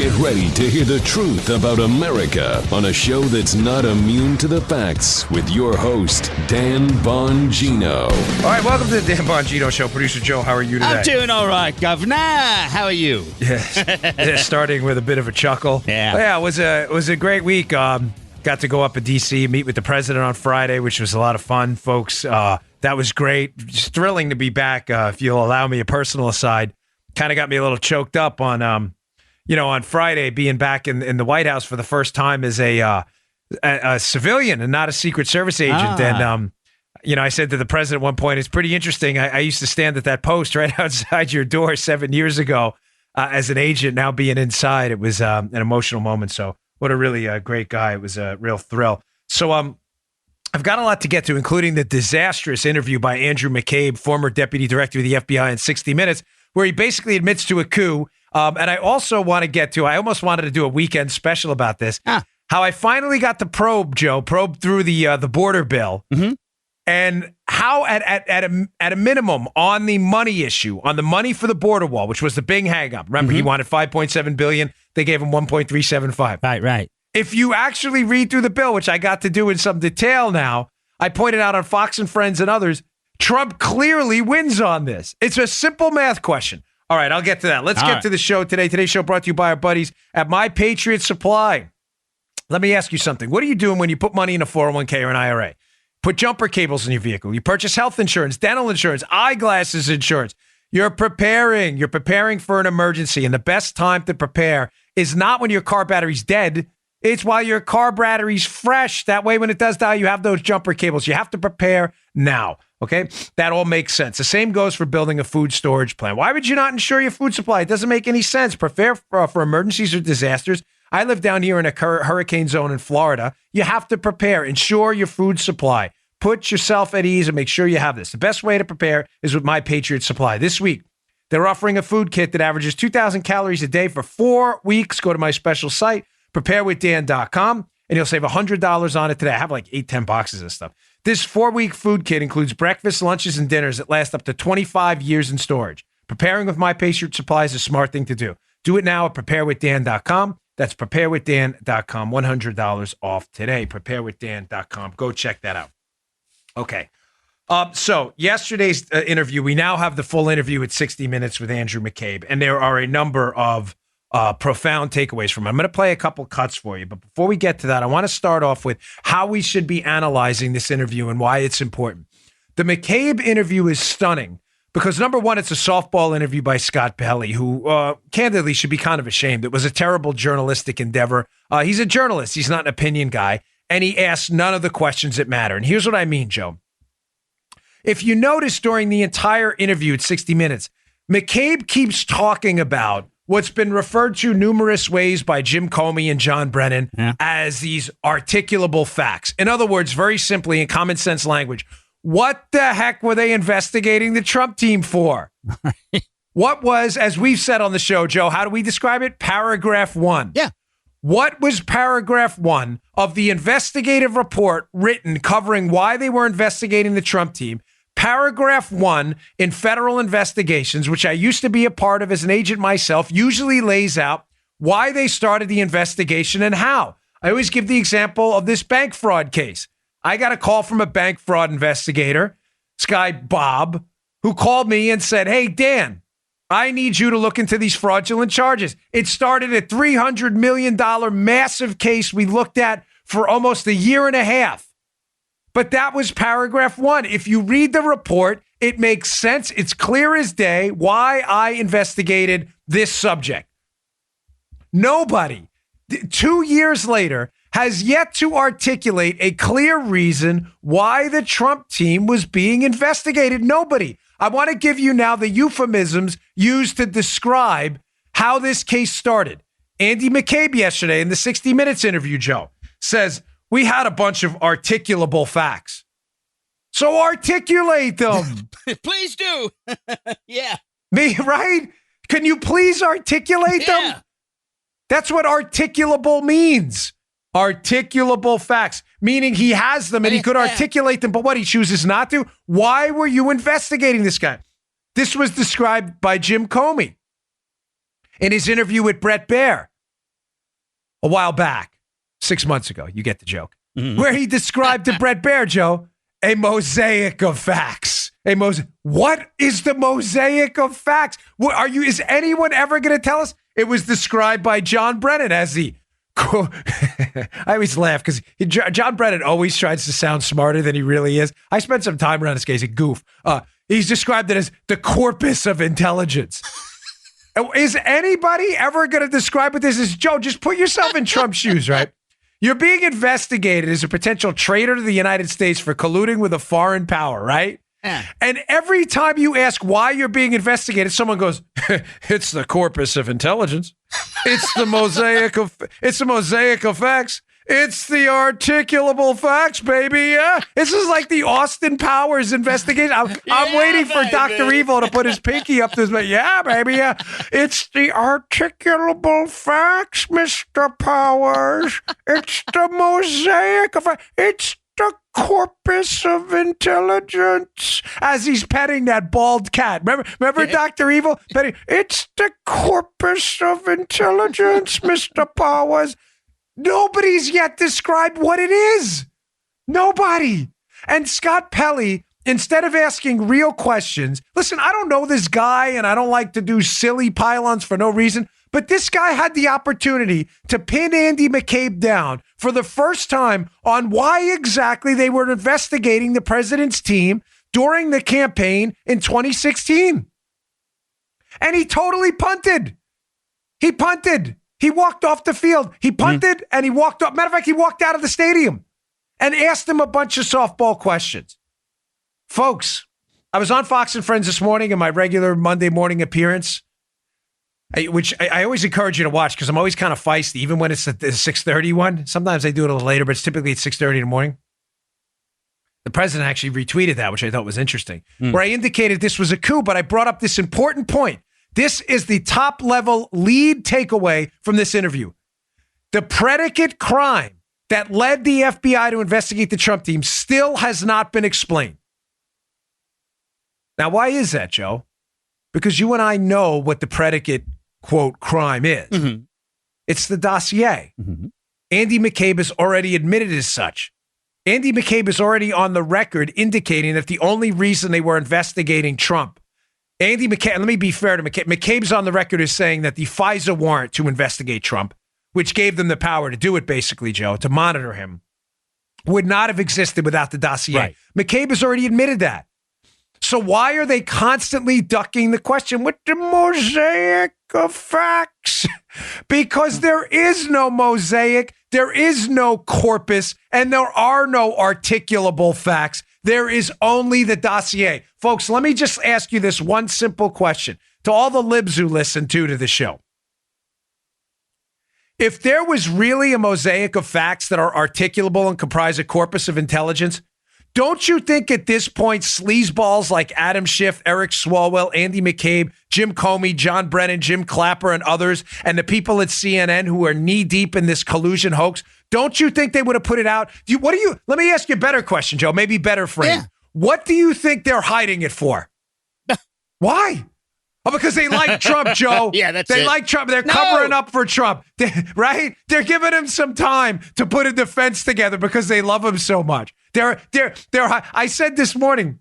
Get ready to hear the truth about America on a show that's not immune to the facts with your host, Dan Bongino. All right, welcome to the Dan Bongino Show. Producer Joe, how are you today? I'm doing all right, Governor. How are you? Yes. Starting with a bit of a chuckle. Yeah. It was a great week. Got to go up to D.C., meet with the president on Friday, which was a lot of fun, folks. That was great. Just thrilling to be back. If you'll allow me a personal aside, kind of got me a little choked up on, on Friday, being back in the White House for the first time as a civilian and not a Secret Service agent. And, I said to the president at one point, it's pretty interesting. I used to stand at that post right outside your door 7 years ago as an agent, now being inside. It was an emotional moment. So what a really great guy. It was a real thrill. So I've got a lot to get to, including the disastrous interview by Andrew McCabe, former deputy director of the FBI, in 60 Minutes, where he basically admits to a coup. And I also want to get to, I almost wanted to do a weekend special about this, how I finally got to probe through the border bill, and how at a minimum on the money issue, on the money for the border wall, which was the big hang up. Remember, he wanted $5.7 billion. They gave him $1.375. Right. If you actually read through the bill, which I got to do in some detail now, I pointed out on Fox and Friends and others, Trump clearly wins on this. It's a simple math question. All right, I'll get to that. Let's get to the show today. Today's show brought to you by our buddies at My Patriot Supply. Let me ask you something. What are you doing when you put money in a 401k or an IRA? Put jumper cables in your vehicle. You purchase health insurance, dental insurance, eyeglasses insurance. You're preparing. You're preparing for an emergency. And the best time to prepare is not when your car battery's dead. It's while your car battery's fresh. That way, when it does die, you have those jumper cables. You have to prepare now. Okay? That all makes sense. The same goes for building a food storage plan. Why would you not insure your food supply? It doesn't make any sense. Prepare for emergencies or disasters. I live down here in a hurricane zone in Florida. You have to prepare. Insure your food supply. Put yourself at ease and make sure you have this. The best way to prepare is with My Patriot Supply. This week, they're offering a food kit that averages 2,000 calories a day for 4 weeks. Go to my special site, preparewithdan.com, and you'll save $100 on it today. I have like 10 boxes of stuff. This 4-week food kit includes breakfast, lunches, and dinners that last up to 25 years in storage. Preparing with My Patriot Supply is a smart thing to do. Do it now at preparewithdan.com. That's preparewithdan.com. $100 off today. Preparewithdan.com. Go check that out. Okay. So yesterday's interview, we now have the full interview at 60 Minutes with Andrew McCabe, and there are a number of profound takeaways from it. I'm going to play a couple cuts for you, but before we get to that, I want to start off with how we should be analyzing this interview and why it's important. The McCabe interview is stunning because, number one, it's a softball interview by Scott Pelley, who candidly should be kind of ashamed. It was a terrible journalistic endeavor. He's a journalist. He's not an opinion guy. And he asked none of the questions that matter. And here's what I mean, Joe. If you notice during the entire interview at 60 Minutes, McCabe keeps talking about what's been referred to numerous ways by Jim Comey and John Brennan as these articulable facts. In other words, very simply in common sense language, what the heck were they investigating the Trump team for? What was, as we've said on the show, Joe, how do we describe it? Paragraph 1. Yeah. What was paragraph 1 of the investigative report written covering why they were investigating the Trump team? Paragraph 1 in federal investigations, which I used to be a part of as an agent myself, usually lays out why they started the investigation and how. I always give the example of this bank fraud case. I got a call from a bank fraud investigator, this guy Bob, who called me and said, "Hey, Dan, I need you to look into these fraudulent charges." It started a $300 million massive case we looked at for almost a year and a half. But that was paragraph 1. If you read the report, it makes sense. It's clear as day why I investigated this subject. Nobody, 2 years later, has yet to articulate a clear reason why the Trump team was being investigated. Nobody. I want to give you now the euphemisms used to describe how this case started. Andy McCabe yesterday in the 60 Minutes interview, Joe, says, we had a bunch of articulable facts. So articulate them. Please do. Yeah. Me, right? Can you please articulate them? That's what articulable means. Articulable facts, meaning he has them and he could articulate them, but what, he chooses not to? Why were you investigating this guy? This was described by Jim Comey in his interview with Bret Baier. a while back, 6 months ago. You get the joke. Where he described to Brett Baer, Joe, a mosaic of facts. What is the mosaic of facts? Is anyone ever going to tell us? It was described by John Brennan as the I always laugh because John Brennan always tries to sound smarter than he really is. I spent some time around this guy. He's a goof. He's described it as the corpus of intelligence. Is anybody ever going to describe what this is? Joe, just put yourself in Trump's shoes, right? You're being investigated as a potential traitor to the United States for colluding with a foreign power, right? Yeah. And every time you ask why you're being investigated, someone goes, it's the corpus of intelligence. It's the mosaic of facts. It's the articulable facts, baby. Yeah. This is like the Austin Powers investigation. I'm waiting for Dr. Evil to put his pinky up to his, yeah, baby. Yeah. It's the articulable facts, Mr. Powers. It's the mosaic of facts. It's the corpus of intelligence. As he's petting that bald cat. Remember Dr. Evil? Petting, it's the corpus of intelligence, Mr. Powers. Nobody's yet described what it is. Nobody. And Scott Pelley, instead of asking real questions, listen, I don't know this guy and I don't like to do silly pylons for no reason, but this guy had the opportunity to pin Andy McCabe down for the first time on why exactly they were investigating the president's team during the campaign in 2016. And he totally punted. He punted. He walked off the field. He punted and he walked off. Matter of fact, he walked out of the stadium and asked him a bunch of softball questions. Folks, I was on Fox and Friends this morning in my regular Monday morning appearance, which I always encourage you to watch because I'm always kind of feisty, even when it's the 6:30 one. Sometimes I do it a little later, but it's typically at 6:30 in the morning. The president actually retweeted that, which I thought was interesting, where I indicated this was a coup, but I brought up this important point. This is the top-level lead takeaway from this interview. The predicate crime that led the FBI to investigate the Trump team still has not been explained. Now, why is that, Joe? Because you and I know what the predicate, quote, crime is. Mm-hmm. It's the dossier. Mm-hmm. Andy McCabe has already admitted as such. Andy McCabe is already on the record indicating that the only reason they were investigating Trump, Andy McCabe, let me be fair to McCabe. McCabe's on the record as saying that the FISA warrant to investigate Trump, which gave them the power to do it, basically, Joe, to monitor him, would not have existed without the dossier. Right. McCabe has already admitted that. So why are they constantly ducking the question with the mosaic of facts? Because there is no mosaic, there is no corpus, and there are no articulable facts. There is only the dossier. Folks, let me just ask you this one simple question to all the libs who listen to the show. If there was really a mosaic of facts that are articulable and comprise a corpus of intelligence, don't you think at this point sleazeballs like Adam Schiff, Eric Swalwell, Andy McCabe, Jim Comey, John Brennan, Jim Clapper, and others, and the people at CNN who are knee-deep in this collusion hoax, don't you think they would have put it out? Let me ask you a better question, Joe, maybe better frame. Yeah. What do you think they're hiding it for? Why? Oh, because they like Trump, Joe. Yeah, that's They it. like Trump. They're covering up for Trump, right? They're giving him some time to put a defense together because they love him so much. I said this morning,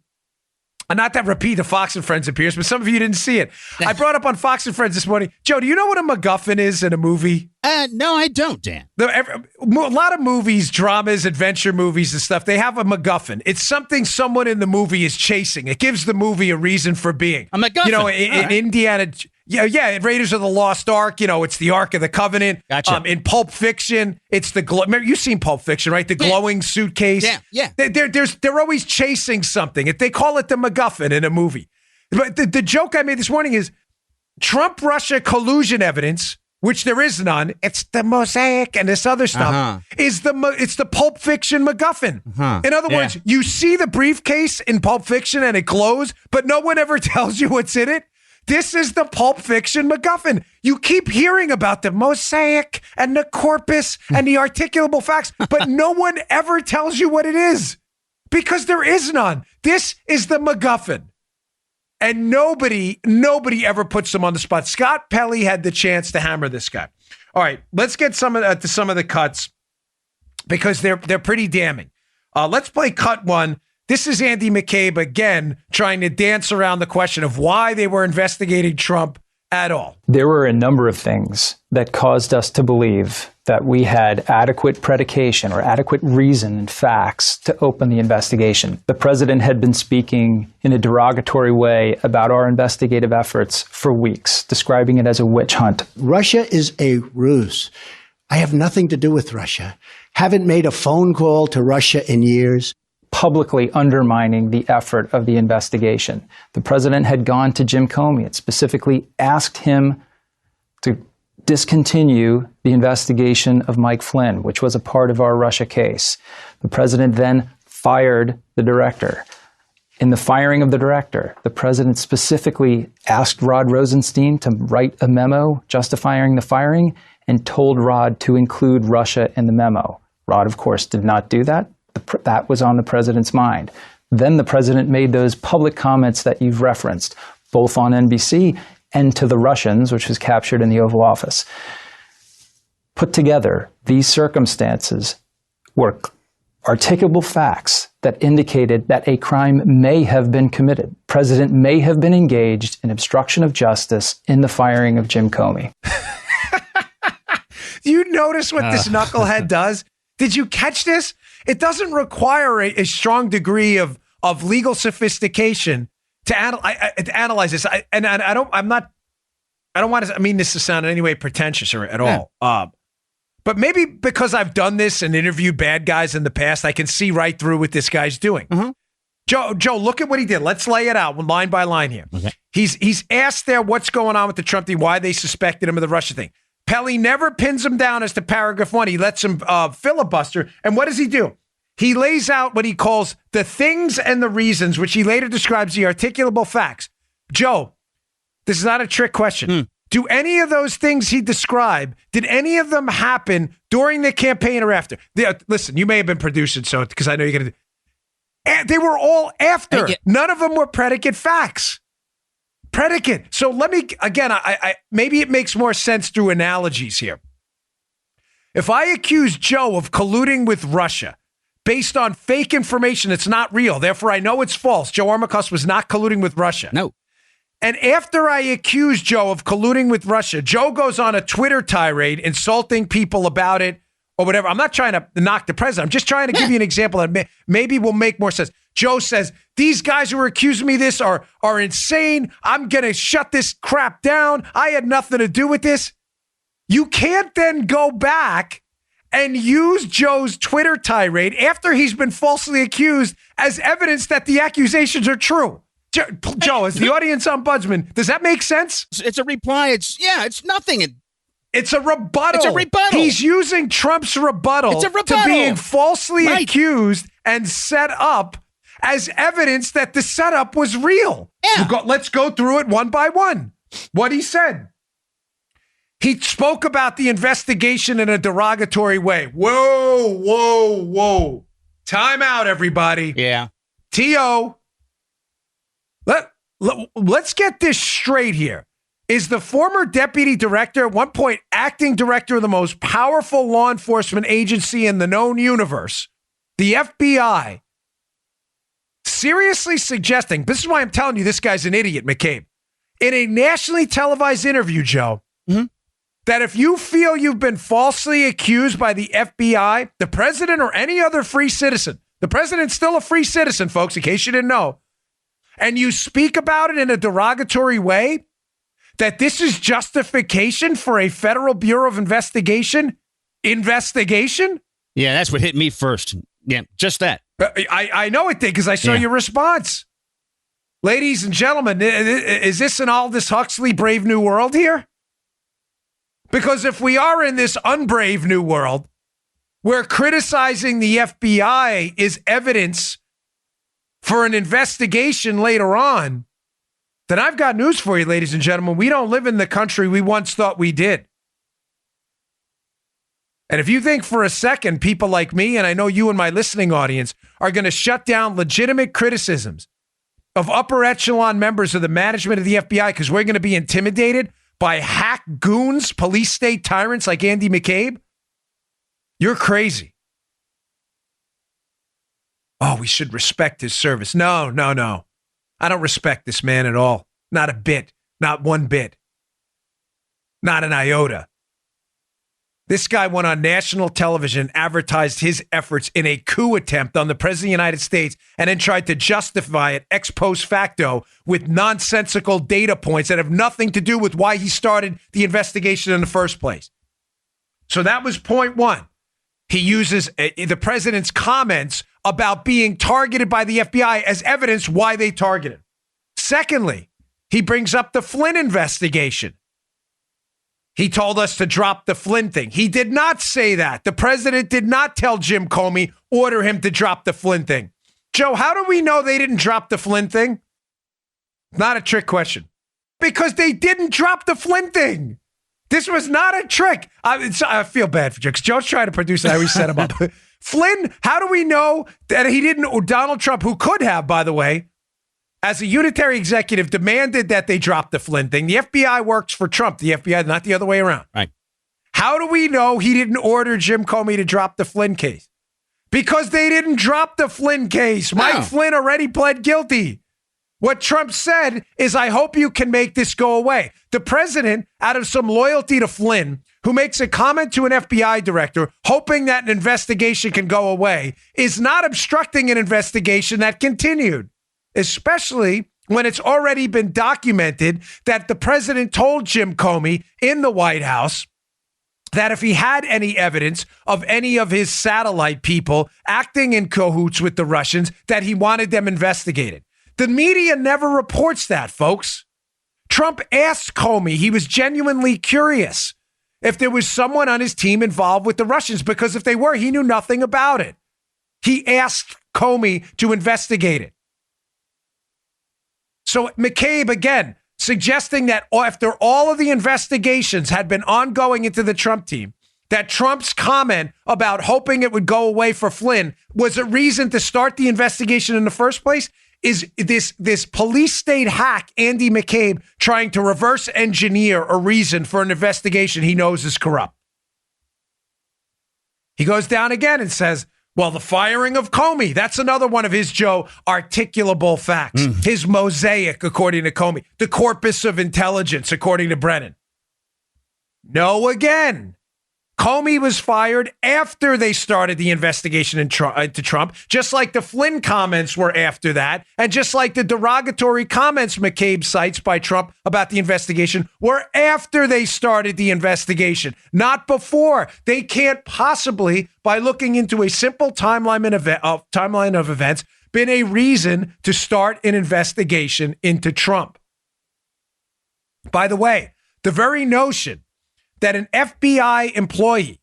and not to repeat the Fox and Friends appearance, but some of you didn't see it. I brought up on Fox and Friends this morning. Joe, do you know what a MacGuffin is in a movie? No, I don't, Dan. A lot of movies, dramas, adventure movies and stuff, they have a MacGuffin. It's something someone in the movie is chasing. It gives the movie a reason for being. A MacGuffin. You know, in Indiana... Yeah, Raiders of the Lost Ark, it's the Ark of the Covenant. Gotcha. In Pulp Fiction, it's the remember you've seen Pulp Fiction, right? The glowing suitcase. Yeah. They're always chasing something. They call it the MacGuffin in a movie. But the joke I made this morning is Trump-Russia collusion evidence, which there is none. It's the mosaic and this other stuff. It's the Pulp Fiction MacGuffin. In other words, you see the briefcase in Pulp Fiction and it glows, but no one ever tells you what's in it. This is the Pulp Fiction MacGuffin. You keep hearing about the mosaic and the corpus and the articulable facts, but no one ever tells you what it is because there is none. This is the MacGuffin. And nobody ever puts them on the spot. Scott Pelley had the chance to hammer this guy. All right, let's get to some of the cuts because they're pretty damning. Let's play cut one. This is Andy McCabe again trying to dance around the question of why they were investigating Trump at all. There were a number of things that caused us to believe that we had adequate predication or adequate reason and facts to open the investigation. The president had been speaking in a derogatory way about our investigative efforts for weeks, describing it as a witch hunt. Russia is a ruse. I have nothing to do with Russia. Haven't made a phone call to Russia in years. Publicly undermining the effort of the investigation. The president had gone to Jim Comey and specifically asked him to discontinue the investigation of Mike Flynn, which was a part of our Russia case. The president then fired the director. In the firing of the director, the president specifically asked Rod Rosenstein to write a memo justifying the firing and told Rod to include Russia in the memo. Rod, of course, did not do that. That was on the president's mind. Then the president made those public comments that you've referenced, both on NBC and to the Russians, which was captured in the Oval Office. Put together, these circumstances were articulable facts that indicated that a crime may have been committed. President may have been engaged in obstruction of justice in the firing of Jim Comey. Do you notice what this knucklehead does? Did you catch this? It doesn't require a strong degree of legal sophistication to analyze this. I don't want to mean this to sound in any way pretentious or at all. But maybe because I've done this and interviewed bad guys in the past, I can see right through what this guy's doing. Mm-hmm. Joe, look at what he did. Let's lay it out line by line here. Okay. He's asked there what's going on with the Trump thing, why they suspected him of the Russia thing. Pelly never pins him down as to paragraph 1. He lets him filibuster. And what does he do? He lays out what he calls the things and the reasons, which he later describes the articulable facts. Joe, this is not a trick question. Do any of those things he described, did any of them happen during the campaign or after? Listen, you may have been producing, so because I know you're going to. They were all after. None of them were predicate facts. Predicate. So let me, again, I maybe it makes more sense through analogies here. If I accuse Joe of colluding with Russia based on fake information that's not real, therefore I know it's false, Joe Armacost was not colluding with Russia. No. And after I accuse Joe of colluding with Russia, Joe goes on a Twitter tirade insulting people about it or whatever. I'm not trying to knock the president. I'm just trying to give you an example that maybe will make more sense. Joe says, these guys who are accusing me of this are insane. I'm going to shut this crap down. I had nothing to do with this. You can't then go back and use Joe's Twitter tirade after he's been falsely accused as evidence that the accusations are true. Joe, as the audience ombudsman, does that make sense? It's a reply. It's nothing. It's a rebuttal. It's a rebuttal. He's using Trump's rebuttal to being falsely accused and set up as evidence that the setup was real. Yeah. Let's go through it one by one. What he said. He spoke about the investigation in a derogatory way. Whoa. Time out, everybody. Yeah. T.O. Let's get this straight here. Is the former deputy director, at one point acting director of the most powerful law enforcement agency in the known universe, the FBI, seriously suggesting, this is why I'm telling you this guy's an idiot, McCabe, in a nationally televised interview, Joe, that if you feel you've been falsely accused by the FBI, the president or any other free citizen, the president's still a free citizen, folks, in case you didn't know, and you speak about it in a derogatory way, that this is justification for a Federal Bureau of Investigation? Yeah, that's what hit me first. Yeah, just that. I know it did because I saw your response. Ladies and gentlemen, is this an Aldous Huxley Brave New World here? Because if we are in this unbrave new world where criticizing the FBI is evidence for an investigation later on, then I've got news for you, ladies and gentlemen. We don't live in the country we once thought we did. And if you think for a second people like me, and I know you and my listening audience, are going to shut down legitimate criticisms of upper echelon members of the management of the FBI because we're going to be intimidated by hack goons, police state tyrants like Andy McCabe? You're crazy. Oh, we should respect his service. No. I don't respect this man at all. Not a bit. Not one bit. Not an iota. This guy went on national television and advertised his efforts in a coup attempt on the President of the United States and then tried to justify it ex post facto with nonsensical data points that have nothing to do with why he started the investigation in the first place. So that was point one. He uses the president's comments about being targeted by the FBI as evidence why they targeted. Secondly, he brings up the Flynn investigation. He told us to drop the Flynn thing. He did not say that. The president did not tell Jim Comey, order him to drop the Flynn thing. Joe, how do we know they didn't drop the Flynn thing? Not a trick question. Because they didn't drop the Flynn thing. This was not a trick. I feel bad for Joe, because Joe's trying to produce it. I always set him up. Flynn, how do we know that he didn't, or Donald Trump, who could have, by the way, as a unitary executive, demanded that they drop the Flynn thing. The FBI works for Trump, the FBI, not the other way around. Right. How do we know he didn't order Jim Comey to drop the Flynn case? Because they didn't drop the Flynn case. Mike Flynn already pled guilty. What Trump said is, I hope you can make this go away. The president, out of some loyalty to Flynn, who makes a comment to an FBI director, hoping that an investigation can go away, is not obstructing an investigation that continued. Especially when it's already been documented that the president told Jim Comey in the White House that if he had any evidence of any of his satellite people acting in cahoots with the Russians, that he wanted them investigated. The media never reports that, folks. Trump asked Comey, he was genuinely curious if there was someone on his team involved with the Russians, because if they were, he knew nothing about it. He asked Comey to investigate it. So McCabe, again, suggesting that after all of the investigations had been ongoing into the Trump team, that Trump's comment about hoping it would go away for Flynn was a reason to start the investigation in the first place, is this police state hack, Andy McCabe, trying to reverse engineer a reason for an investigation he knows is corrupt. He goes down again and says, well, the firing of Comey, that's another one of his, Joe, articulable facts. His mosaic, according to Comey. The corpus of intelligence, according to Brennan. No, again. Comey was fired after they started the investigation into Trump, just like the Flynn comments were after that, and just like the derogatory comments McCabe cites by Trump about the investigation were after they started the investigation, not before. They can't possibly, by looking into a simple timeline of events, been a reason to start an investigation into Trump. By the way, the very notion that an FBI employee,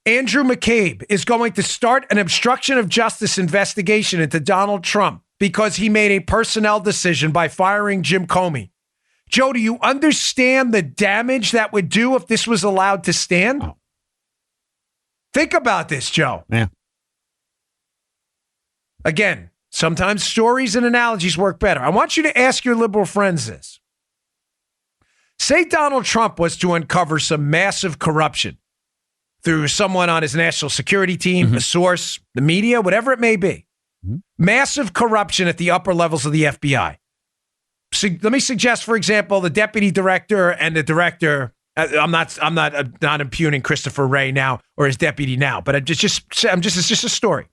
Andrew McCabe, is going to start an obstruction of justice investigation into Donald Trump because he made a personnel decision by firing Jim Comey. Joe, do you understand the damage that would do if this was allowed to stand? Oh. Think about this, Joe. Yeah. Again, sometimes stories and analogies work better. I want you to ask your liberal friends this. Say Donald Trump was to uncover some massive corruption through someone on his national security team, a source, the media, whatever it may be. Massive corruption at the upper levels of the FBI. So let me suggest, for example, the deputy director and the director. I'm not impugning Christopher Wray now or his deputy now, but it's just a story.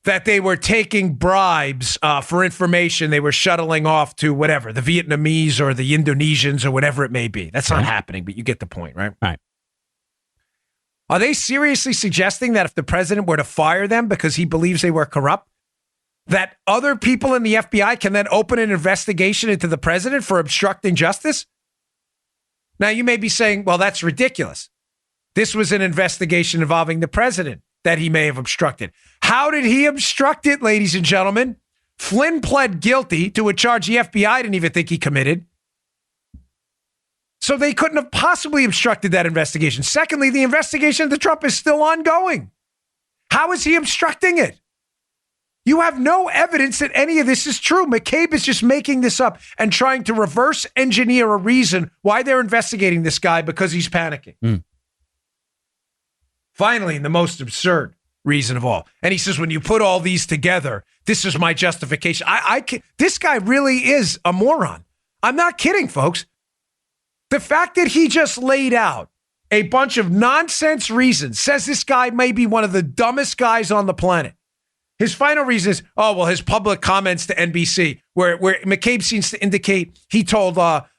That they were taking bribes for information they were shuttling off to whatever, the Vietnamese or the Indonesians or whatever it may be. That's not happening, but you get the point, right? Right. Are they seriously suggesting that if the president were to fire them because he believes they were corrupt, that other people in the FBI can then open an investigation into the president for obstructing justice? Now, you may be saying, well, that's ridiculous. This was an investigation involving the president that he may have obstructed. How did he obstruct it, ladies and gentlemen? Flynn pled guilty to a charge the FBI didn't even think he committed. So they couldn't have possibly obstructed that investigation. Secondly, the investigation into Trump is still ongoing. How is he obstructing it? You have no evidence that any of this is true. McCabe is just making this up and trying to reverse engineer a reason why they're investigating this guy because he's panicking. Finally, the most absurd reason of all. And he says, when you put all these together, this is my justification. This guy really is a moron. I'm not kidding, folks. The fact that he just laid out a bunch of nonsense reasons says this guy may be one of the dumbest guys on the planet. His final reason is, his public comments to NBC, where McCabe seems to indicate he told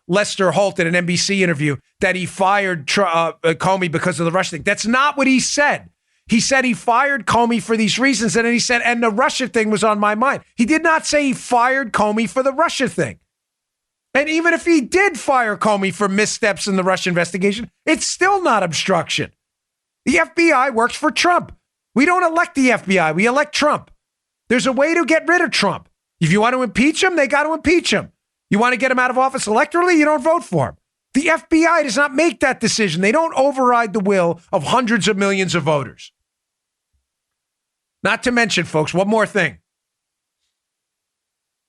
Lester Holt in an NBC interview that he fired Comey because of the Russia thing. That's not what he said. He said he fired Comey for these reasons, and then he said, and the Russia thing was on my mind. He did not say he fired Comey for the Russia thing. And even if he did fire Comey for missteps in the Russia investigation, it's still not obstruction. The FBI works for Trump. We don't elect the FBI. We elect Trump. There's a way to get rid of Trump. If you want to impeach him, they got to impeach him. You want to get him out of office electorally, you don't vote for him. The FBI does not make that decision. They don't override the will of hundreds of millions of voters. Not to mention, folks, one more thing.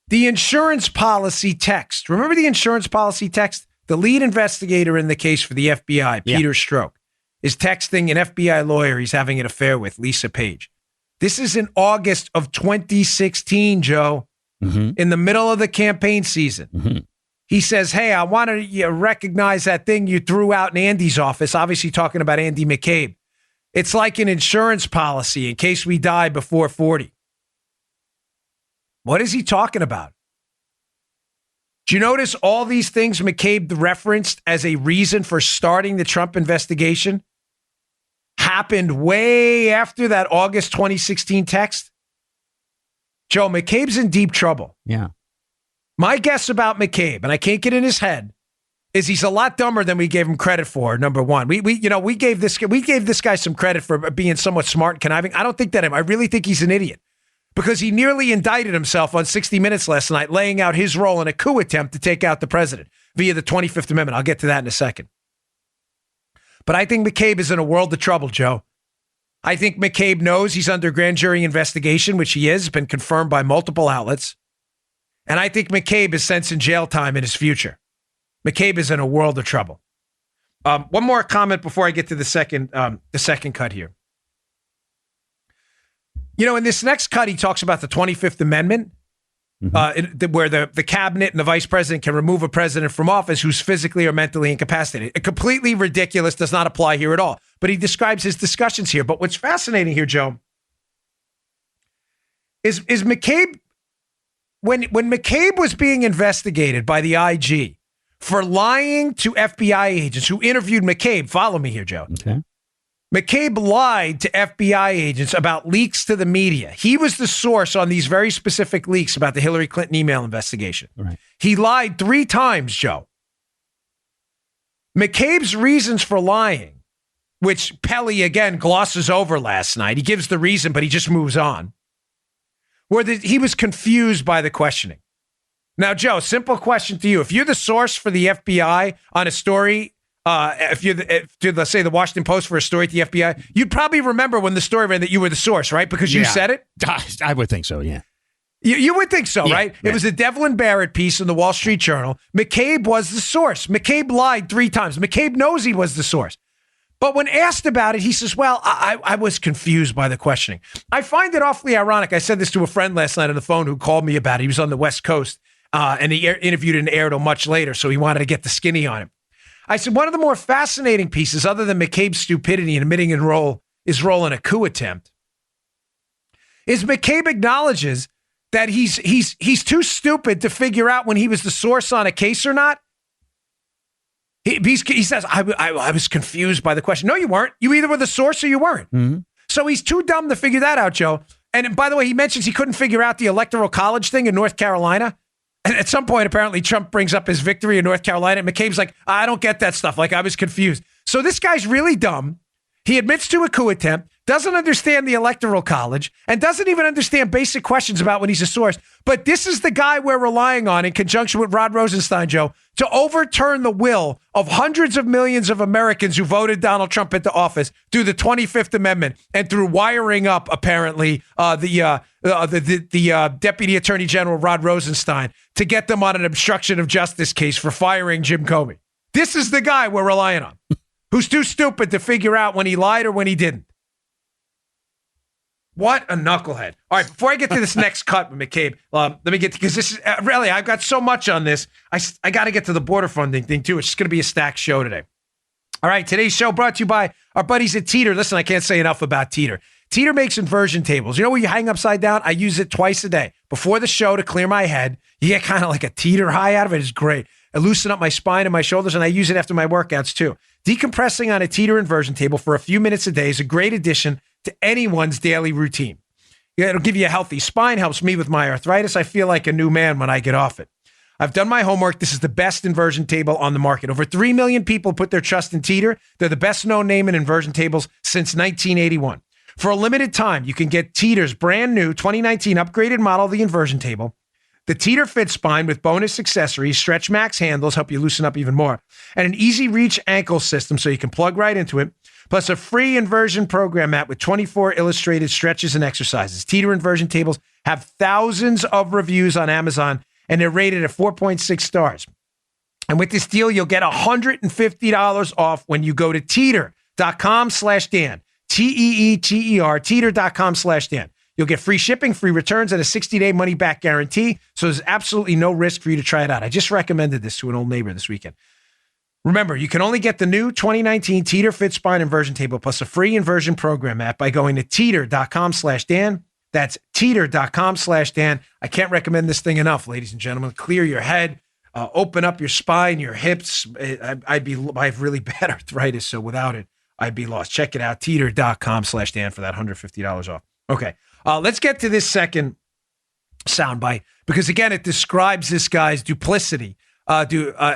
The insurance policy text. Remember the insurance policy text? The lead investigator in the case for the FBI, Peter Strzok, is texting an FBI lawyer he's having an affair with, Lisa Page. This is in August of 2016, Joe, in the middle of the campaign season. He says, hey, I want to recognize that thing you threw out in Andy's office, obviously talking about Andy McCabe. It's like an insurance policy in case we die before 40. What is he talking about? Do you notice all these things McCabe referenced as a reason for starting the Trump investigation happened way after that August 2016 text? Joe, McCabe's in deep trouble. Yeah. My guess about McCabe, and I can't get in his head, is he's a lot dumber than we gave him credit for. Number one, we gave this guy some credit for being somewhat smart and conniving. I don't think that I really think he's an idiot because he nearly indicted himself on 60 Minutes last night, laying out his role in a coup attempt to take out the president via the 25th Amendment. I'll get to that in a second. But I think McCabe is in a world of trouble, Joe. I think McCabe knows he's under grand jury investigation, which he is, been confirmed by multiple outlets. And I think McCabe is sensing jail time in his future. McCabe is in a world of trouble. One more comment before I get to the second cut here. In this next cut, he talks about the 25th Amendment, where the cabinet and the vice president can remove a president from office who's physically or mentally incapacitated. Completely ridiculous, does not apply here at all. But he describes his discussions here. But what's fascinating here, Joe, is McCabe, when McCabe was being investigated by the IG for lying to FBI agents who interviewed McCabe, follow me here, Joe. Okay. McCabe lied to FBI agents about leaks to the media. He was the source on these very specific leaks about the Hillary Clinton email investigation. Right. He lied 3 times, Joe. McCabe's reasons for lying, which Pelley, again, glosses over last night. He gives the reason, but he just moves on. He was confused by the questioning. Now, Joe, simple question to you. If you're the source for the FBI on a story, if you're, let's say, the Washington Post for a story at the FBI, you'd probably remember when the story ran that you were the source, right? Because you said it? I would think so, yeah. You would think so, right? Yeah. It was a Devlin Barrett piece in the Wall Street Journal. McCabe was the source. McCabe lied 3 times. McCabe knows he was the source. But when asked about it, he says, well, I was confused by the questioning. I find it awfully ironic. I said this to a friend last night on the phone who called me about it. He was on the West Coast, and he interviewed and aired much later, so he wanted to get the skinny on him. I said, one of the more fascinating pieces, other than McCabe's stupidity in admitting his role in a coup attempt, is McCabe acknowledges that he's too stupid to figure out when he was the source on a case or not. He says, I was confused by the question. No, you weren't. You either were the source or you weren't. Mm-hmm. So he's too dumb to figure that out, Joe. And by the way, he mentions he couldn't figure out the Electoral College thing in North Carolina. And at some point, apparently, Trump brings up his victory in North Carolina. And McCabe's like, I don't get that stuff. Like, I was confused. So this guy's really dumb. He admits to a coup attempt. doesn't understand the Electoral College, and doesn't even understand basic questions about when he's a source. But this is the guy we're relying on in conjunction with Rod Rosenstein, Joe, to overturn the will of hundreds of millions of Americans who voted Donald Trump into office through the 25th Amendment and through wiring up, apparently, the Deputy Attorney General Rod Rosenstein to get them on an obstruction of justice case for firing Jim Comey. This is the guy we're relying on, who's too stupid to figure out when he lied or when he didn't. What a knucklehead. All right, before I get to this next cut with McCabe, let me get to, because this is really, I've got so much on this. I got to get to the border funding thing too. It's just going to be a stacked show today. All right, today's show brought to you by our buddies at Teeter. Listen, I can't say enough about Teeter. Teeter makes inversion tables. You know where you hang upside down? I use it twice a day. Before the show to clear my head. You get kind of like a teeter high out of it. It's great. I loosen up my spine and my shoulders, and I use it after my workouts too. Decompressing on a Teeter inversion table for a few minutes a day is a great addition to anyone's daily routine. It'll give you a healthy spine, helps me with my arthritis. I feel like a new man when I get off it. I've done my homework. This is the best inversion table on the market. Over 3 million people put their trust in Teeter. They're the best known name in inversion tables since 1981. For a limited time, you can get Teeter's brand new 2019 upgraded model of the inversion table. The Teeter Fit Spine with bonus accessories, Stretch Max handles, help you loosen up even more, and an easy reach ankle system so you can plug right into it, plus a free inversion program mat with 24 illustrated stretches and exercises. Teeter inversion tables have thousands of reviews on Amazon, and they're rated at 4.6 stars. And with this deal, you'll get $150 off when you go to teeter.com/Dan. Teeter, teeter.com/Dan. You'll get free shipping, free returns, and a 60-day money-back guarantee. So there's absolutely no risk for you to try it out. I just recommended this to an old neighbor this weekend. Remember, you can only get the new 2019 Teeter Fit Spine Inversion Table plus a free inversion program app by going to teeter.com/Dan. That's teeter.com/Dan. I can't recommend this thing enough, ladies and gentlemen. Clear your head, open up your spine, your hips. I have really bad arthritis, so without it, I'd be lost. Check it out, teeter.com/Dan for that $150 off. Okay, let's get to this second soundbite because, again, it describes this guy's duplicity.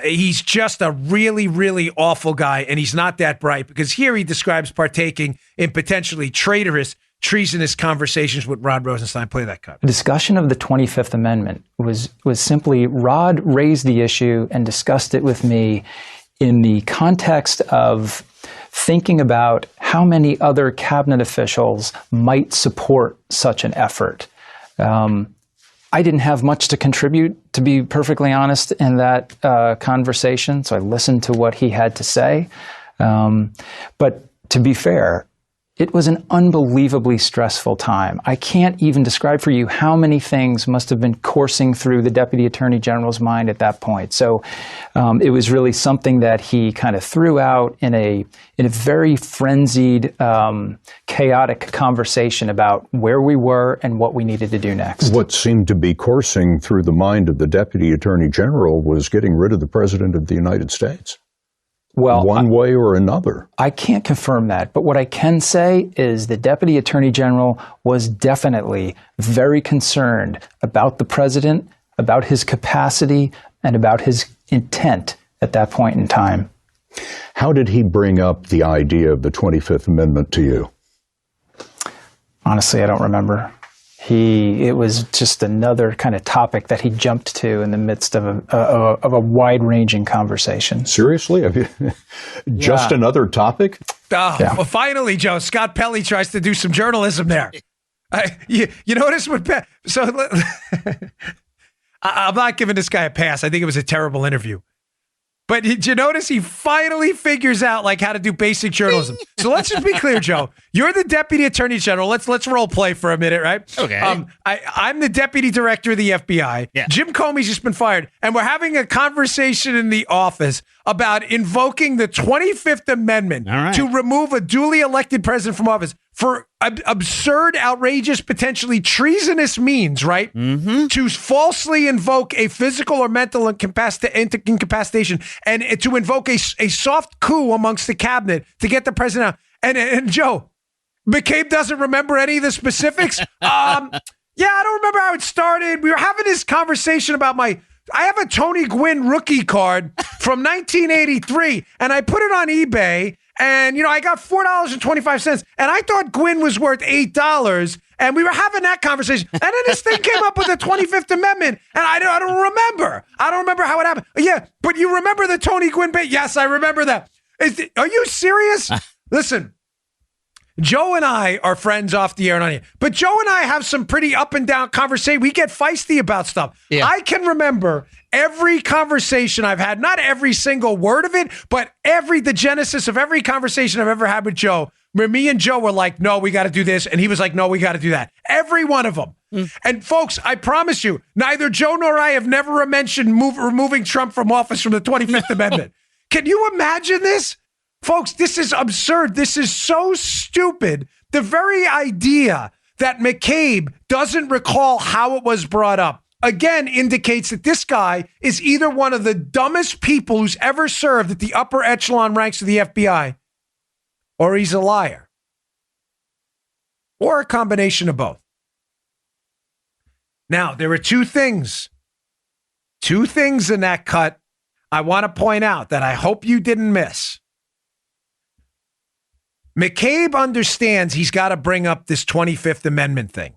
He's just a really, really awful guy, and he's not that bright because here he describes partaking in potentially traitorous, treasonous conversations with Rod Rosenstein. Play that cut. The discussion of the 25th Amendment was simply Rod raised the issue and discussed it with me in the context of thinking about how many other cabinet officials might support such an effort. I didn't have much to contribute, to be perfectly honest, in that conversation, so I listened to what he had to say. But to be fair, it was an unbelievably stressful time. I can't even describe for you how many things must have been coursing through the Deputy Attorney General's mind at that point. So it was really something that he kind of threw out in a very frenzied, chaotic conversation about where we were and what we needed to do next. What seemed to be coursing through the mind of the Deputy Attorney General was getting rid of the President of the United States. Well, one way or another. I can't confirm that, but what I can say is the Deputy Attorney General was definitely very concerned about the president, about his capacity, and about his intent at that point in time. How did he bring up the idea of the 25th Amendment to you? Honestly, I don't remember. It was just another kind of topic that he jumped to in the midst of a wide-ranging conversation. Seriously? Just another topic? Yeah. Well, finally, Joe, Scott Pelley tries to do some journalism there. You notice what? So I'm not giving this guy a pass. I think it was a terrible interview. But did you notice he finally figures out like how to do basic journalism? So let's just be clear, Joe. You're the Deputy Attorney General. Let's role play for a minute, right? Okay. I'm the Deputy Director of the FBI. Yeah. Jim Comey's just been fired, and we're having a conversation in the office about invoking the 25th Amendment to remove a duly elected president from office for absurd, outrageous, potentially treasonous means, right? Mm-hmm. To falsely invoke a physical or mental incapacitation and to invoke a soft coup amongst the cabinet to get the president out. And Joe, McCabe doesn't remember any of the specifics. I don't remember how it started. We were having this conversation about I have a Tony Gwynn rookie card from 1983, and I put it on eBay. And, I got $4.25. And I thought Gwynn was worth $8. And we were having that conversation. And then this thing came up with the 25th Amendment. And I don't remember. I don't remember how it happened. Yeah, but you remember the Tony Gwynn bit? Yes, I remember that. Are you serious? Listen, Joe and I are friends off the air and on here. But Joe and I have some pretty up and down conversation. We get feisty about stuff. Yeah. I can remember every conversation I've had, not every single word of it, but the genesis of every conversation I've ever had with Joe, where me and Joe were like, no, we got to do this. And he was like, no, we got to do that. Every one of them. And folks, I promise you, neither Joe nor I have never mentioned removing Trump from office from the 25th Amendment. Can you imagine this? Folks, this is absurd. This is so stupid. The very idea that McCabe doesn't recall how it was brought up, again, indicates that this guy is either one of the dumbest people who's ever served at the upper echelon ranks of the FBI, or he's a liar, or a combination of both. Now, there are two things in that cut I want to point out that I hope you didn't miss. McCabe understands he's got to bring up this 25th Amendment thing.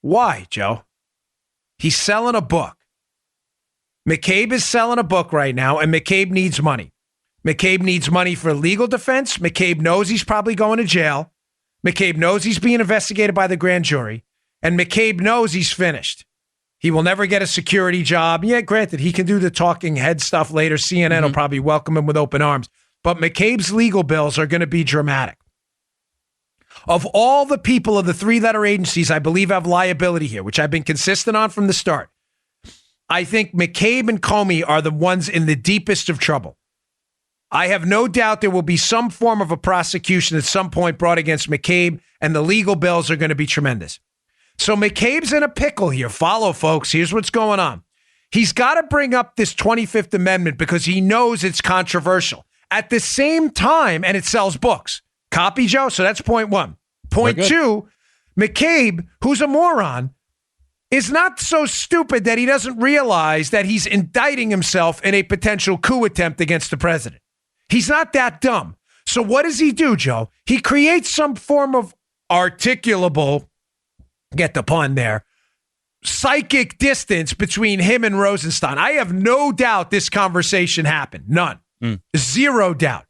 Why, Joe? He's selling a book. McCabe is selling a book right now, and McCabe needs money. McCabe needs money for legal defense. McCabe knows he's probably going to jail. McCabe knows he's being investigated by the grand jury. And McCabe knows he's finished. He will never get a security job. Yeah, granted, he can do the talking head stuff later. CNN will probably welcome him with open arms. But McCabe's legal bills are going to be dramatic. Of all the people of the three-letter agencies I believe have liability here, which I've been consistent on from the start, I think McCabe and Comey are the ones in the deepest of trouble. I have no doubt there will be some form of a prosecution at some point brought against McCabe, and the legal bills are going to be tremendous. So McCabe's in a pickle here. Follow, folks. Here's what's going on. He's got to bring up this 25th Amendment because he knows it's controversial. At the same time, and it sells books. Copy, Joe? So that's point one. Point two, McCabe, who's a moron, is not so stupid that he doesn't realize that he's indicting himself in a potential coup attempt against the president. He's not that dumb. So what does he do, Joe? He creates some form of articulable, get the pun there, psychic distance between him and Rosenstein. I have no doubt this conversation happened. None. Zero doubt.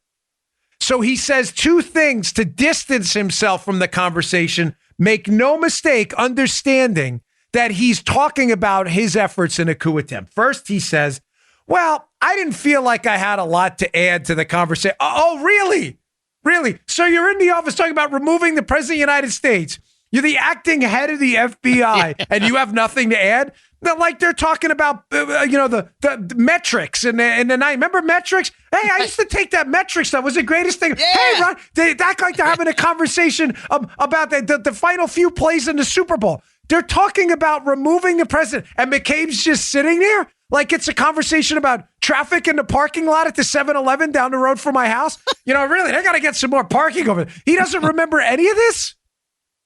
So he says two things to distance himself from the conversation. Make no mistake understanding that he's talking about his efforts in a coup attempt. First, he says, well, I didn't feel like I had a lot to add to the conversation. Oh, really? Really? So you're in the office talking about removing the president of the United States. You're the acting head of the FBI, and you have nothing to add? Like they're talking about, the metrics and the night. Remember metrics? Hey, I used to take that metric stuff. It was the greatest thing. Yeah. Hey, Ron, they act like they're having a conversation about the final few plays in the Super Bowl. They're talking about removing the president, and McCabe's just sitting there like it's a conversation about traffic in the parking lot at the 7-Eleven down the road from my house. Really, they got to get some more parking over there. He doesn't remember any of this.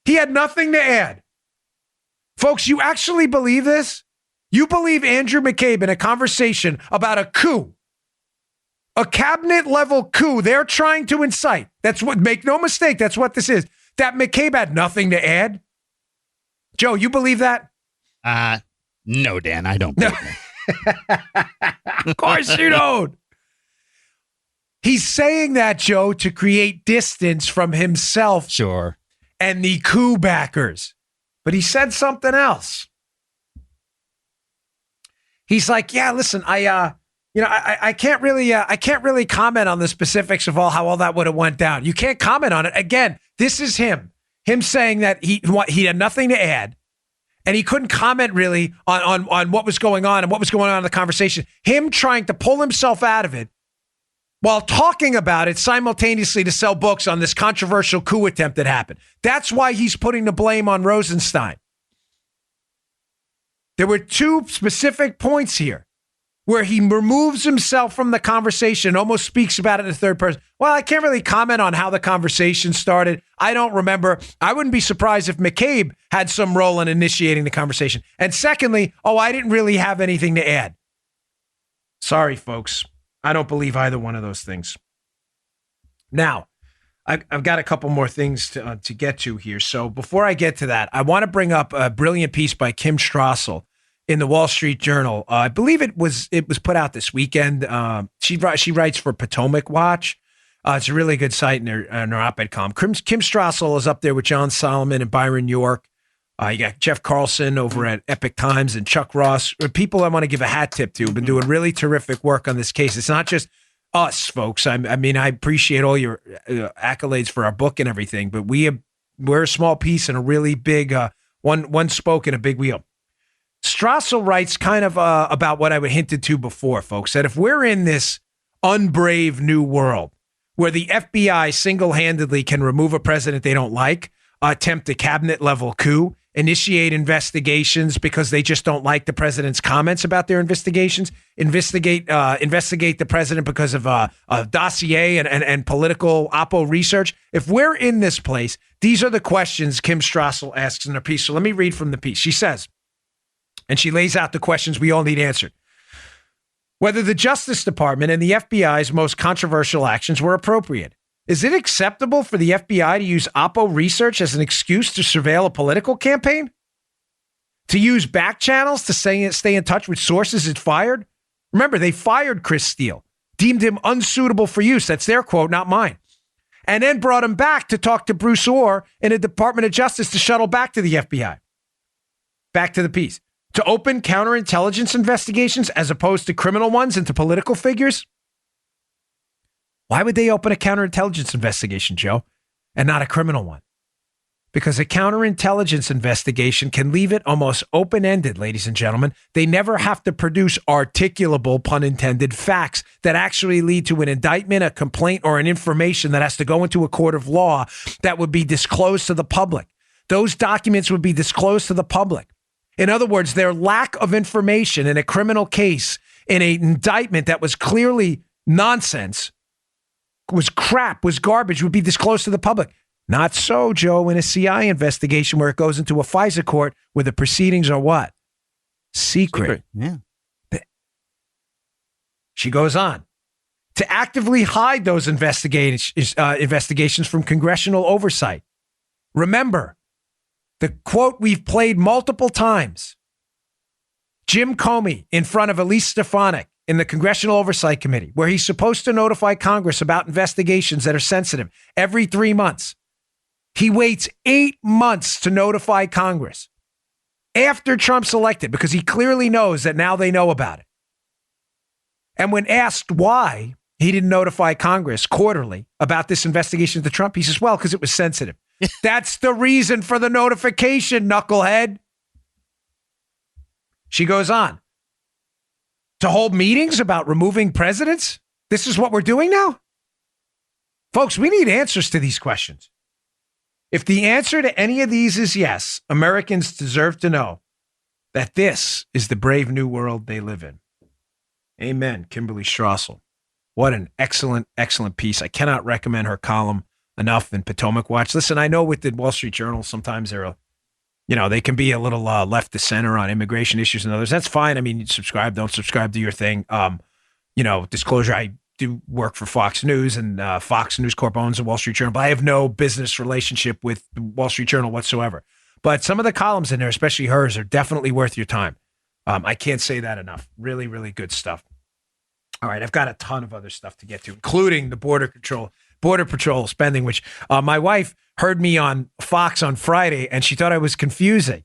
He had nothing to add. Folks, you actually believe this? You believe Andrew McCabe in a conversation about a coup, a cabinet level coup they're trying to incite. That's what, make no mistake, that's what this is. That McCabe had nothing to add? Joe, you believe that? No, Dan, I don't believe that. Of course you don't. He's saying that, Joe, to create distance from himself. Sure. And the coup backers. But he said something else. He's like, yeah, listen, I can't really comment on the specifics of how all that would have went down. You can't comment on it. Again, this is him saying that he had nothing to add, and he couldn't comment really on what was going on and what was going on in the conversation. Him trying to pull himself out of it while talking about it simultaneously to sell books on this controversial coup attempt that happened. That's why he's putting the blame on Rosenstein. There were two specific points here where he removes himself from the conversation, almost speaks about it in the third person. Well, I can't really comment on how the conversation started. I don't remember. I wouldn't be surprised if McCabe had some role in initiating the conversation. And secondly, I didn't really have anything to add. Sorry, folks. I don't believe either one of those things. Now, I've got a couple more things to get to here. So before I get to that, I want to bring up a brilliant piece by Kim Strassel in the Wall Street Journal. I believe it was put out this weekend. She writes for Potomac Watch. It's a really good site in her op-ed column. Kim Strassel is up there with John Solomon and Byron York. You got Jeff Carlson over at Epic Times and Chuck Ross. People I want to give a hat tip to have been doing really terrific work on this case. It's not just us, folks. I mean, I appreciate all your accolades for our book and everything, but we're a small piece in a really big one spoke in a big wheel. Strassel writes kind of about what I hinted to before, folks, that if we're in this unbrave new world where the FBI single-handedly can remove a president they don't like, attempt a cabinet-level coup, initiate investigations because they just don't like the president's comments about their investigations, investigate the president because of a dossier and political oppo research. If we're in this place, these are the questions Kim Strassel asks in her piece. So let me read from the piece. She says, and she lays out the questions we all need answered. Whether the Justice Department and the FBI's most controversial actions were appropriate. Is it acceptable for the FBI to use oppo research as an excuse to surveil a political campaign? To use back channels to stay in touch with sources it fired? Remember, they fired Chris Steele, deemed him unsuitable for use. That's their quote, not mine. And then brought him back to talk to Bruce Orr in the Department of Justice to shuttle back to the FBI. Back to the piece. To open counterintelligence investigations as opposed to criminal ones into political figures? Why would they open a counterintelligence investigation, Joe, and not a criminal one? Because a counterintelligence investigation can leave it almost open-ended, ladies and gentlemen. They never have to produce articulable, pun intended, facts that actually lead to an indictment, a complaint, or an information that has to go into a court of law that would be disclosed to the public. Those documents would be disclosed to the public. In other words, their lack of information in a criminal case, in an indictment that was clearly nonsense, was crap, was garbage, would be disclosed to the public. Not so, Joe, in a CI investigation where it goes into a FISA court where the proceedings are what? Secret. Yeah. She goes on. To actively hide those investigations from congressional oversight. Remember, the quote we've played multiple times. Jim Comey in front of Elise Stefanik in the Congressional Oversight Committee, where he's supposed to notify Congress about investigations that are sensitive every 3 months. He waits 8 months to notify Congress after Trump's elected because he clearly knows that now they know about it. And when asked why he didn't notify Congress quarterly about this investigation into Trump, he says, well, because it was sensitive. That's the reason for the notification, knucklehead. She goes on. To hold meetings about removing presidents? This is what we're doing now? Folks, we need answers to these questions. If the answer to any of these is yes, Americans deserve to know that this is the brave new world they live in. Amen, Kimberly Strassel. What an excellent, excellent piece. I cannot recommend her column enough in Potomac Watch. Listen, I know with the Wall Street Journal, sometimes they can be a little left to center on immigration issues and others. That's fine. I mean, you subscribe, don't subscribe to your thing. Disclosure, I do work for Fox News, and Fox News Corp owns the Wall Street Journal, but I have no business relationship with the Wall Street Journal whatsoever. But some of the columns in there, especially hers, are definitely worth your time. I can't say that enough. Really, really good stuff. All right, I've got a ton of other stuff to get to, including the Border Patrol spending, which my wife heard me on Fox on Friday, and she thought I was confusing.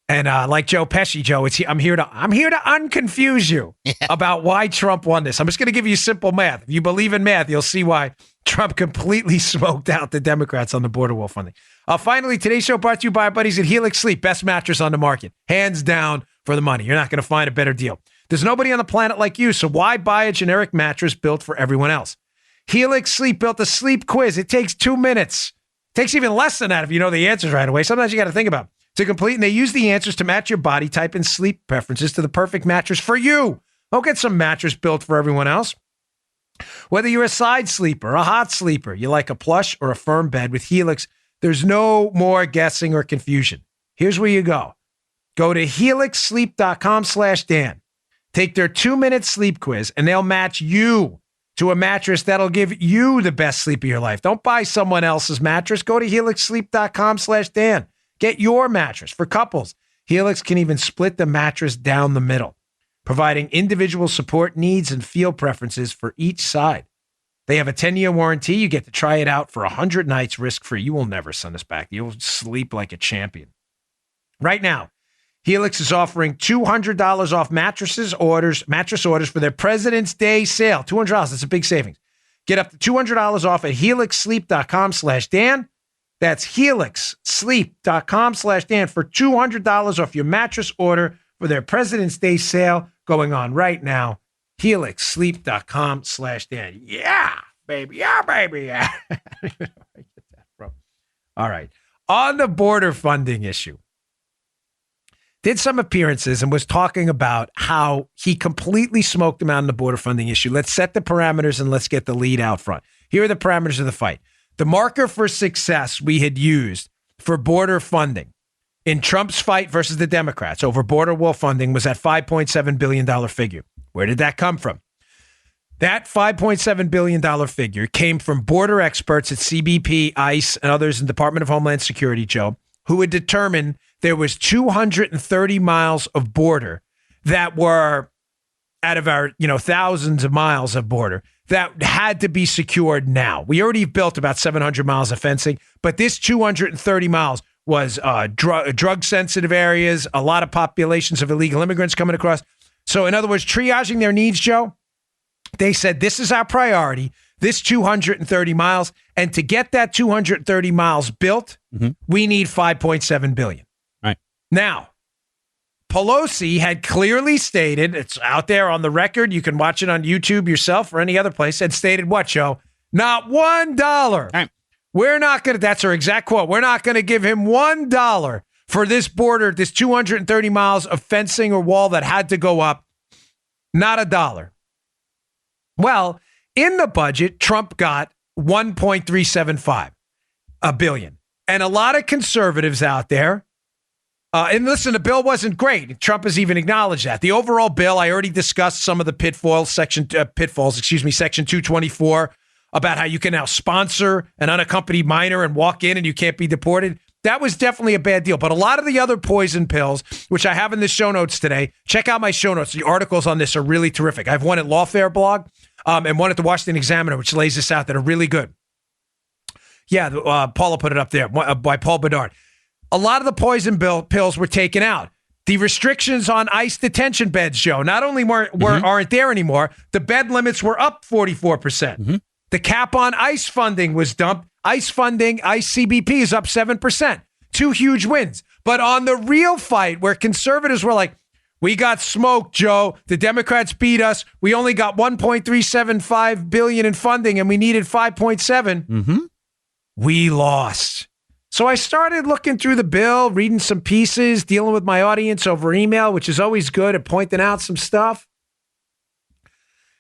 And like Joe Pesci, Joe, I'm here to unconfuse you about why Trump won this. I'm just going to give you simple math. If you believe in math, you'll see why Trump completely smoked out the Democrats on the border wall funding. Finally, today's show brought to you by our buddies at Helix Sleep, best mattress on the market, hands down for the money. You're not going to find a better deal. There's nobody on the planet like you, so why buy a generic mattress built for everyone else? Helix Sleep built a sleep quiz. It takes 2 minutes. It takes even less than that if you know the answers right away. Sometimes you got to think about it. To complete, and they use the answers to match your body type and sleep preferences to the perfect mattress for you. Don't get some mattress built for everyone else. Whether you're a side sleeper, a hot sleeper, you like a plush or a firm bed with Helix, there's no more guessing or confusion. Here's where you go. Go to helixsleep.com/Dan. Take their 2-minute sleep quiz, and they'll match you to a mattress that'll give you the best sleep of your life. Don't buy someone else's mattress. Go to helixsleep.com/Dan. Get your mattress. For couples, Helix can even split the mattress down the middle, providing individual support needs and feel preferences for each side. They have a 10-year warranty. You get to try it out for 100 nights risk-free. You will never send us back. You'll sleep like a champion. Right now, Helix is offering $200 off mattress orders for their President's Day sale. $200. That's a big savings. Get up to $200 off at helixsleep.com/Dan. That's helixsleep.com/Dan for $200 off your mattress order for their President's Day sale going on right now. helixsleep.com/Dan. Yeah, baby. Yeah, baby. Yeah. I don't even know where I get that from. All right. On the border funding issue, did some appearances and was talking about how he completely smoked him out on the border funding issue. Let's set the parameters and let's get the lead out front. Here are the parameters of the fight. The marker for success we had used for border funding in Trump's fight versus the Democrats over border wall funding was that $5.7 billion figure. Where did that come from? That $5.7 billion figure came from border experts at CBP, ICE, and others in the Department of Homeland Security, Joe, who had determined there was 230 miles of border that were out of our, thousands of miles of border that had to be secured now. We already built about 700 miles of fencing, but this 230 miles was drug-sensitive areas, a lot of populations of illegal immigrants coming across. So in other words, triaging their needs, Joe, they said, this is our priority, this 230 miles. And to get that 230 miles built, we need $5.7 billion. Right. Now, Pelosi had clearly stated, it's out there on the record, you can watch it on YouTube yourself or any other place, had stated what, Joe? Not $1. Right. We're not going to, that's her exact quote, we're not going to give him $1 for this border, this 230 miles of fencing or wall that had to go up. Not $1. Well, in the budget, Trump got $1.375 billion. And a lot of conservatives out there, and listen, the bill wasn't great. Trump has even acknowledged that. The overall bill, I already discussed some of the pitfalls, Section 224, about how you can now sponsor an unaccompanied minor and walk in and you can't be deported. That was definitely a bad deal. But a lot of the other poison pills, which I have in the show notes today, check out my show notes. The articles on this are really terrific. I have one at Lawfare blog and one at the Washington Examiner, which lays this out that are really good. Yeah, Paula put it up there by Paul Bedard. A lot of the poison pills were taken out. The restrictions on ICE detention beds, Joe, not only aren't there anymore, the bed limits were up 44%. The cap on ICE funding was dumped. ICE funding, ICE CBP is up 7%. Two huge wins. But on the real fight where conservatives were like, we got smoked, Joe. The Democrats beat us. We only got $1.375 billion in funding and we needed 5.7. We lost. So I started looking through the bill, reading some pieces, dealing with my audience over email, which is always good at pointing out some stuff.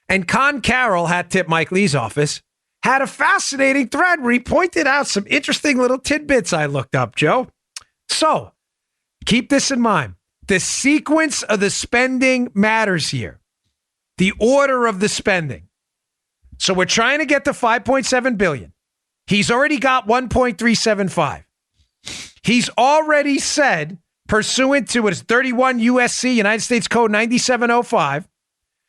And Con Carroll, hat tip Mike Lee's office, had a fascinating thread where he pointed out some interesting little tidbits I looked up, Joe. So keep this in mind. The sequence of the spending matters here. The order of the spending. So we're trying to get to $5.7 billion. He's already got 1.375. He's already said, pursuant to what is 31 USC United States Code 9705,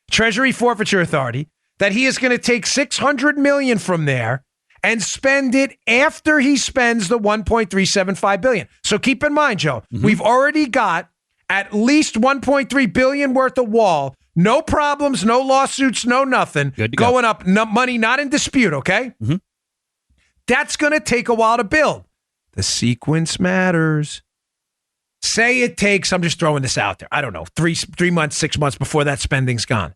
Treasury Forfeiture Authority, that he is going to take $600 million from there and spend it after he spends the $1.375 billion. So keep in mind, Joe, we've already got at least $1.3 billion worth of wall. No problems, no lawsuits, no nothing. Going up, no, money not in dispute, okay? That's going to take a while to build. The sequence matters. Say it takes, I'm just throwing this out there, I don't know, 3 months, 6 months before that spending's gone.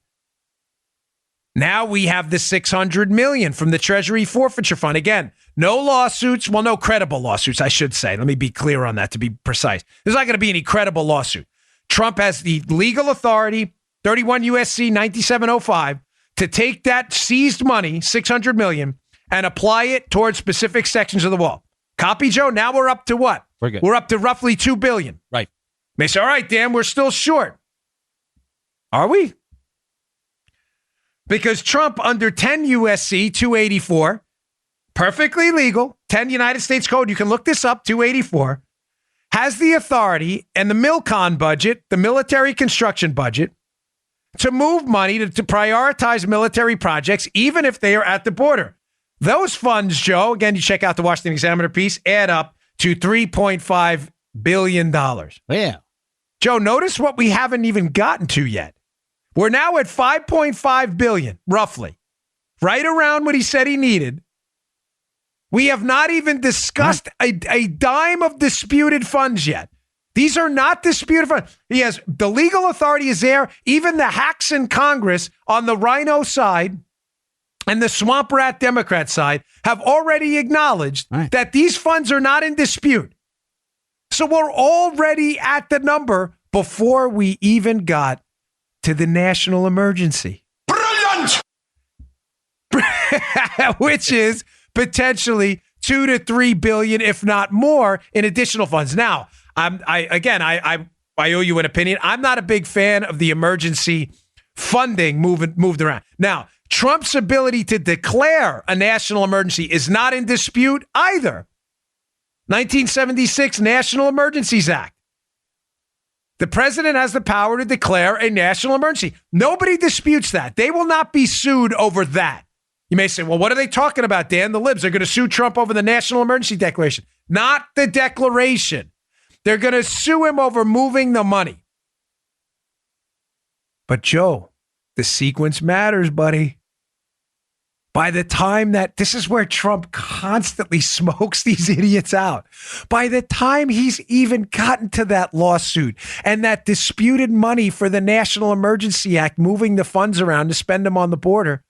Now we have the $600 million from the Treasury Forfeiture Fund. Again, no lawsuits. Well, no credible lawsuits, I should say. Let me be clear on that to be precise. There's not going to be any credible lawsuit. Trump has the legal authority, 31 USC 9705, to take that seized money, $600 million, and apply it towards specific sections of the wall. Copy, Joe? Now we're up to what? We're good. We're up to roughly $2 billion. Right. May say, all right, Dan, we're still short. Are we? Because Trump, under 10 U.S.C. 284, perfectly legal, 10 United States Code, you can look this up, 284, has the authority and the MILCON budget, the military construction budget, to move money to prioritize military projects, even if they are at the border. Those funds, Joe, again, you check out the Washington Examiner piece, add up to $3.5 billion. Yeah. Joe, notice what we haven't even gotten to yet. We're now at $5.5 billion, roughly, right around what he said he needed. We have not even discussed a dime of disputed funds yet. These are not disputed funds. He has the legal authority is there. Even the hacks in Congress on the Rhino side and the swamp rat Democrat side have already acknowledged that these funds are not in dispute. So we're already at the number before we even got to the national emergency. Brilliant! Which is potentially $2 to $3 billion, if not more, in additional funds. Now, I owe you an opinion. I'm not a big fan of the emergency funding moved around. Now, Trump's ability to declare a national emergency is not in dispute either. 1976 National Emergencies Act. The president has the power to declare a national emergency. Nobody disputes that. They will not be sued over that. You may say, well, what are they talking about, Dan? The libs are going to sue Trump over the national emergency declaration. Not the declaration. They're going to sue him over moving the money. But Joe, the sequence matters, buddy. By the time this is where Trump constantly smokes these idiots out. By the time he's even gotten to that lawsuit and that disputed money for the National Emergency Act, moving the funds around to spend them on the border,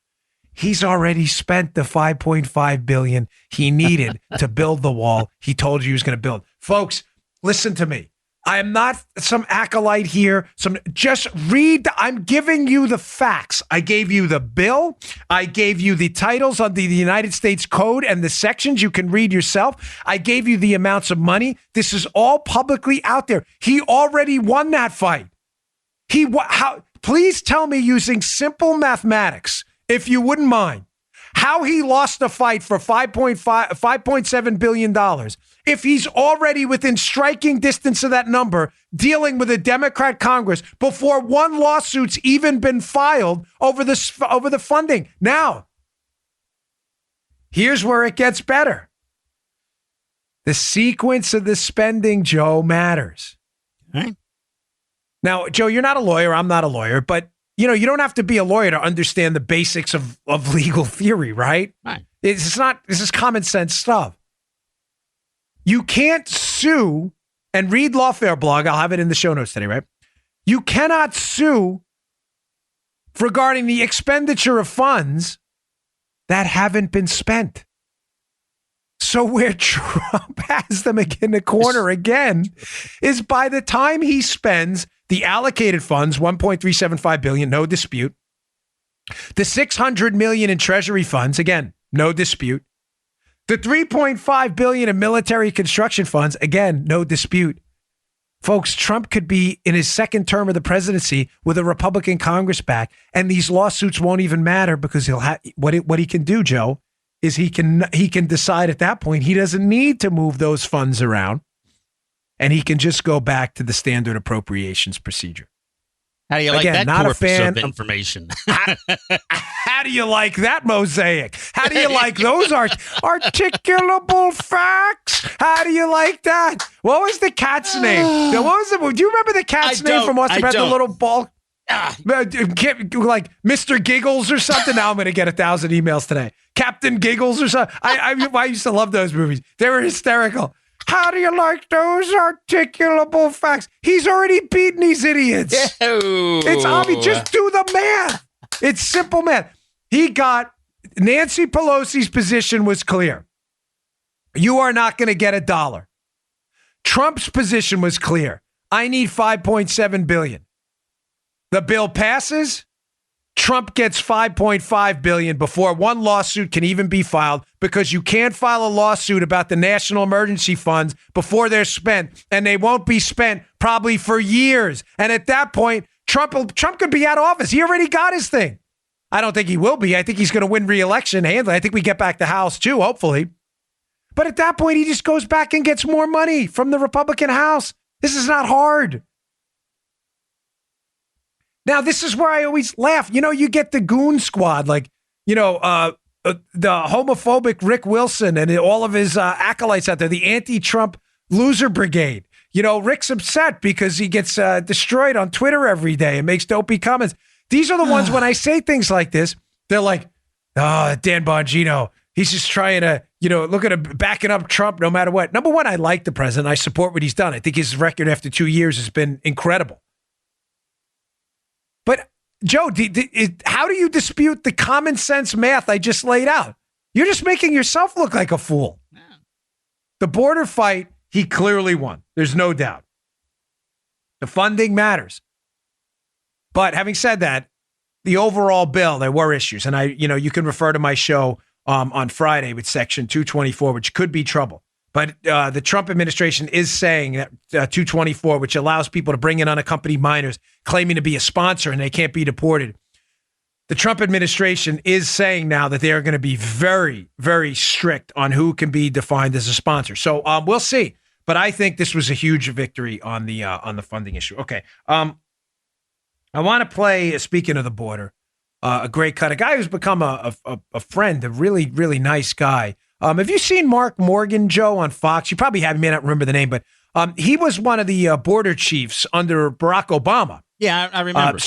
he's already spent the $5.5 billion he needed to build the wall he told you he was going to build. Folks, listen to me. I am not some acolyte here. Just read. I'm giving you the facts. I gave you the bill. I gave you the titles on the United States Code and the sections you can read yourself. I gave you the amounts of money. This is all publicly out there. He already won that fight. Please tell me, using simple mathematics, if you wouldn't mind, how he lost the fight for $5.7 billion if he's already within striking distance of that number, dealing with a Democrat Congress before one lawsuit's even been filed over the funding. Now, here's where it gets better. The sequence of the spending, Joe, matters. Right. Now, Joe, you're not a lawyer. I'm not a lawyer, but you don't have to be a lawyer to understand the basics of legal theory, right? Right. This is common sense stuff. You can't sue, and read Lawfare blog. I'll have it in the show notes today, right? You cannot sue regarding the expenditure of funds that haven't been spent. So where Trump has them in the corner again is by the time he spends the allocated funds, $1.375 billion, no dispute. The $600 million in Treasury funds, again, no dispute. The $3.5 billion in military construction funds, again, no dispute. Folks, Trump could be in his second term of the presidency with a Republican Congress back, and these lawsuits won't even matter because he'll have what he can do, Joe, is he can decide at that point he doesn't need to move those funds around, and he can just go back to the standard appropriations procedure. How do you like Again, that not corpus a fan of information? How do you like that mosaic? How do you like those articulable facts? How do you like that? What was the cat's name? What was it? Do you remember the cat's name from What's About the Little Ball? Like Mr. Giggles or something. Now I'm going to get 1,000 emails today. Captain Giggles or something. I used to love those movies. They were hysterical. How do you like those articulable facts? He's already beaten these idiots. Ew. It's obvious. Just do the math. It's simple math. Nancy Pelosi's position was clear. You are not going to get $1. Trump's position was clear. I need $5.7 billion. The bill passes. Trump gets $5.5 billion before one lawsuit can even be filed, because you can't file a lawsuit about the national emergency funds before they're spent, and they won't be spent probably for years. And at that point, Trump could be out of office. He already got his thing. I don't think he will be. I think he's going to win re-election handily. I think we get back the House too, hopefully. But at that point, he just goes back and gets more money from the Republican House. This is not hard. Now, this is where I always laugh. You get the goon squad, like, the homophobic Rick Wilson and all of his acolytes out there, the anti-Trump loser brigade. Rick's upset because he gets destroyed on Twitter every day and makes dopey comments. These are the ones when I say things like this, they're like, oh, Dan Bongino, he's just trying to, look at him backing up Trump no matter what. Number one, I like the president. I support what he's done. I think his record after 2 years has been incredible. But, Joe, how do you dispute the common sense math I just laid out? You're just making yourself look like a fool. Yeah. The border fight, he clearly won. There's no doubt. The funding matters. But having said that, the overall bill, there were issues. And you can refer to my show on Friday with Section 224, which could be trouble. But the Trump administration is saying that 224, which allows people to bring in unaccompanied minors claiming to be a sponsor and they can't be deported. The Trump administration is saying now that they are going to be very, very strict on who can be defined as a sponsor. So we'll see. But I think this was a huge victory on the funding issue. Okay. I want to play, speaking of the border, a great cut. A guy who's become a friend, a really, really nice guy. Have you seen Mark Morgan, Joe, on Fox? You probably have. You may not remember the name, but he was one of the border chiefs under Barack Obama. Yeah, I remember.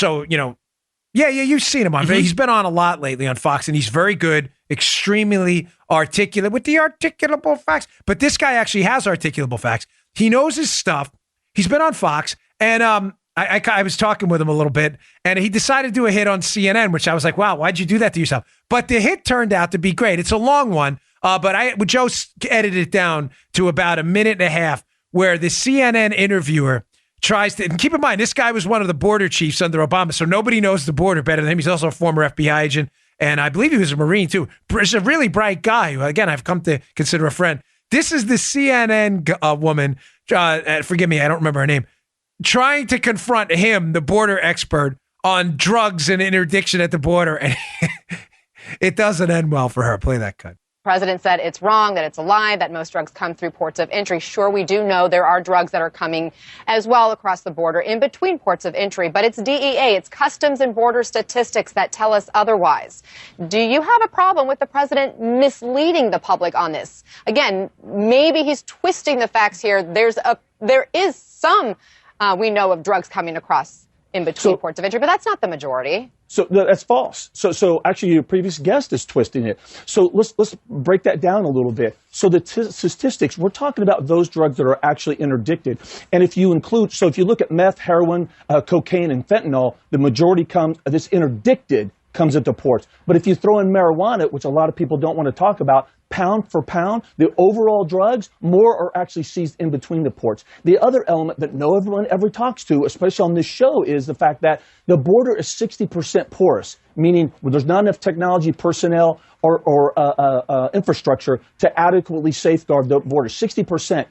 Yeah, you've seen him on. Mm-hmm. He's been on a lot lately on Fox, and he's very good, extremely articulate with the articulable facts. But this guy actually has articulable facts. He knows his stuff. He's been on Fox, and I was talking with him a little bit, and he decided to do a hit on CNN, which I was like, wow, why'd you do that to yourself? But the hit turned out to be great. It's a long one. But Joe edited it down to about a minute and a half where the CNN interviewer tries to, and keep in mind, this guy was one of the border chiefs under Obama, so nobody knows the border better than him. He's also a former FBI agent, and I believe he was a Marine too. He's a really bright guy who, again, I've come to consider a friend. This is the CNN woman, forgive me, I don't remember her name, trying to confront him, the border expert, on drugs and interdiction at the border, and it doesn't end well for her. Play that cut. President said it's wrong, that it's a lie, that most drugs come through ports of entry. Sure, we do know there are drugs that are coming as well across the border in between ports of entry, but it's DEA, it's Customs and Border Statistics that tell us otherwise. Do you have a problem with the president misleading the public on this? Again, maybe he's twisting the facts here. There is some, we know, of drugs coming across in between ports of entry, but that's not the majority. So that's false. So actually, your previous guest is twisting it. So let's break that down a little bit. So the statistics, we're talking about those drugs that are actually interdicted. And if you look at meth, heroin, cocaine, and fentanyl, the majority this interdicted comes at the ports. But if you throw in marijuana, which a lot of people don't want to talk about, pound for pound, the overall drugs, more are actually seized in between the ports. The other element that no everyone ever talks to, especially on this show, is the fact that the border is 60% porous, meaning there's not enough technology, personnel, or infrastructure to adequately safeguard the border. 60%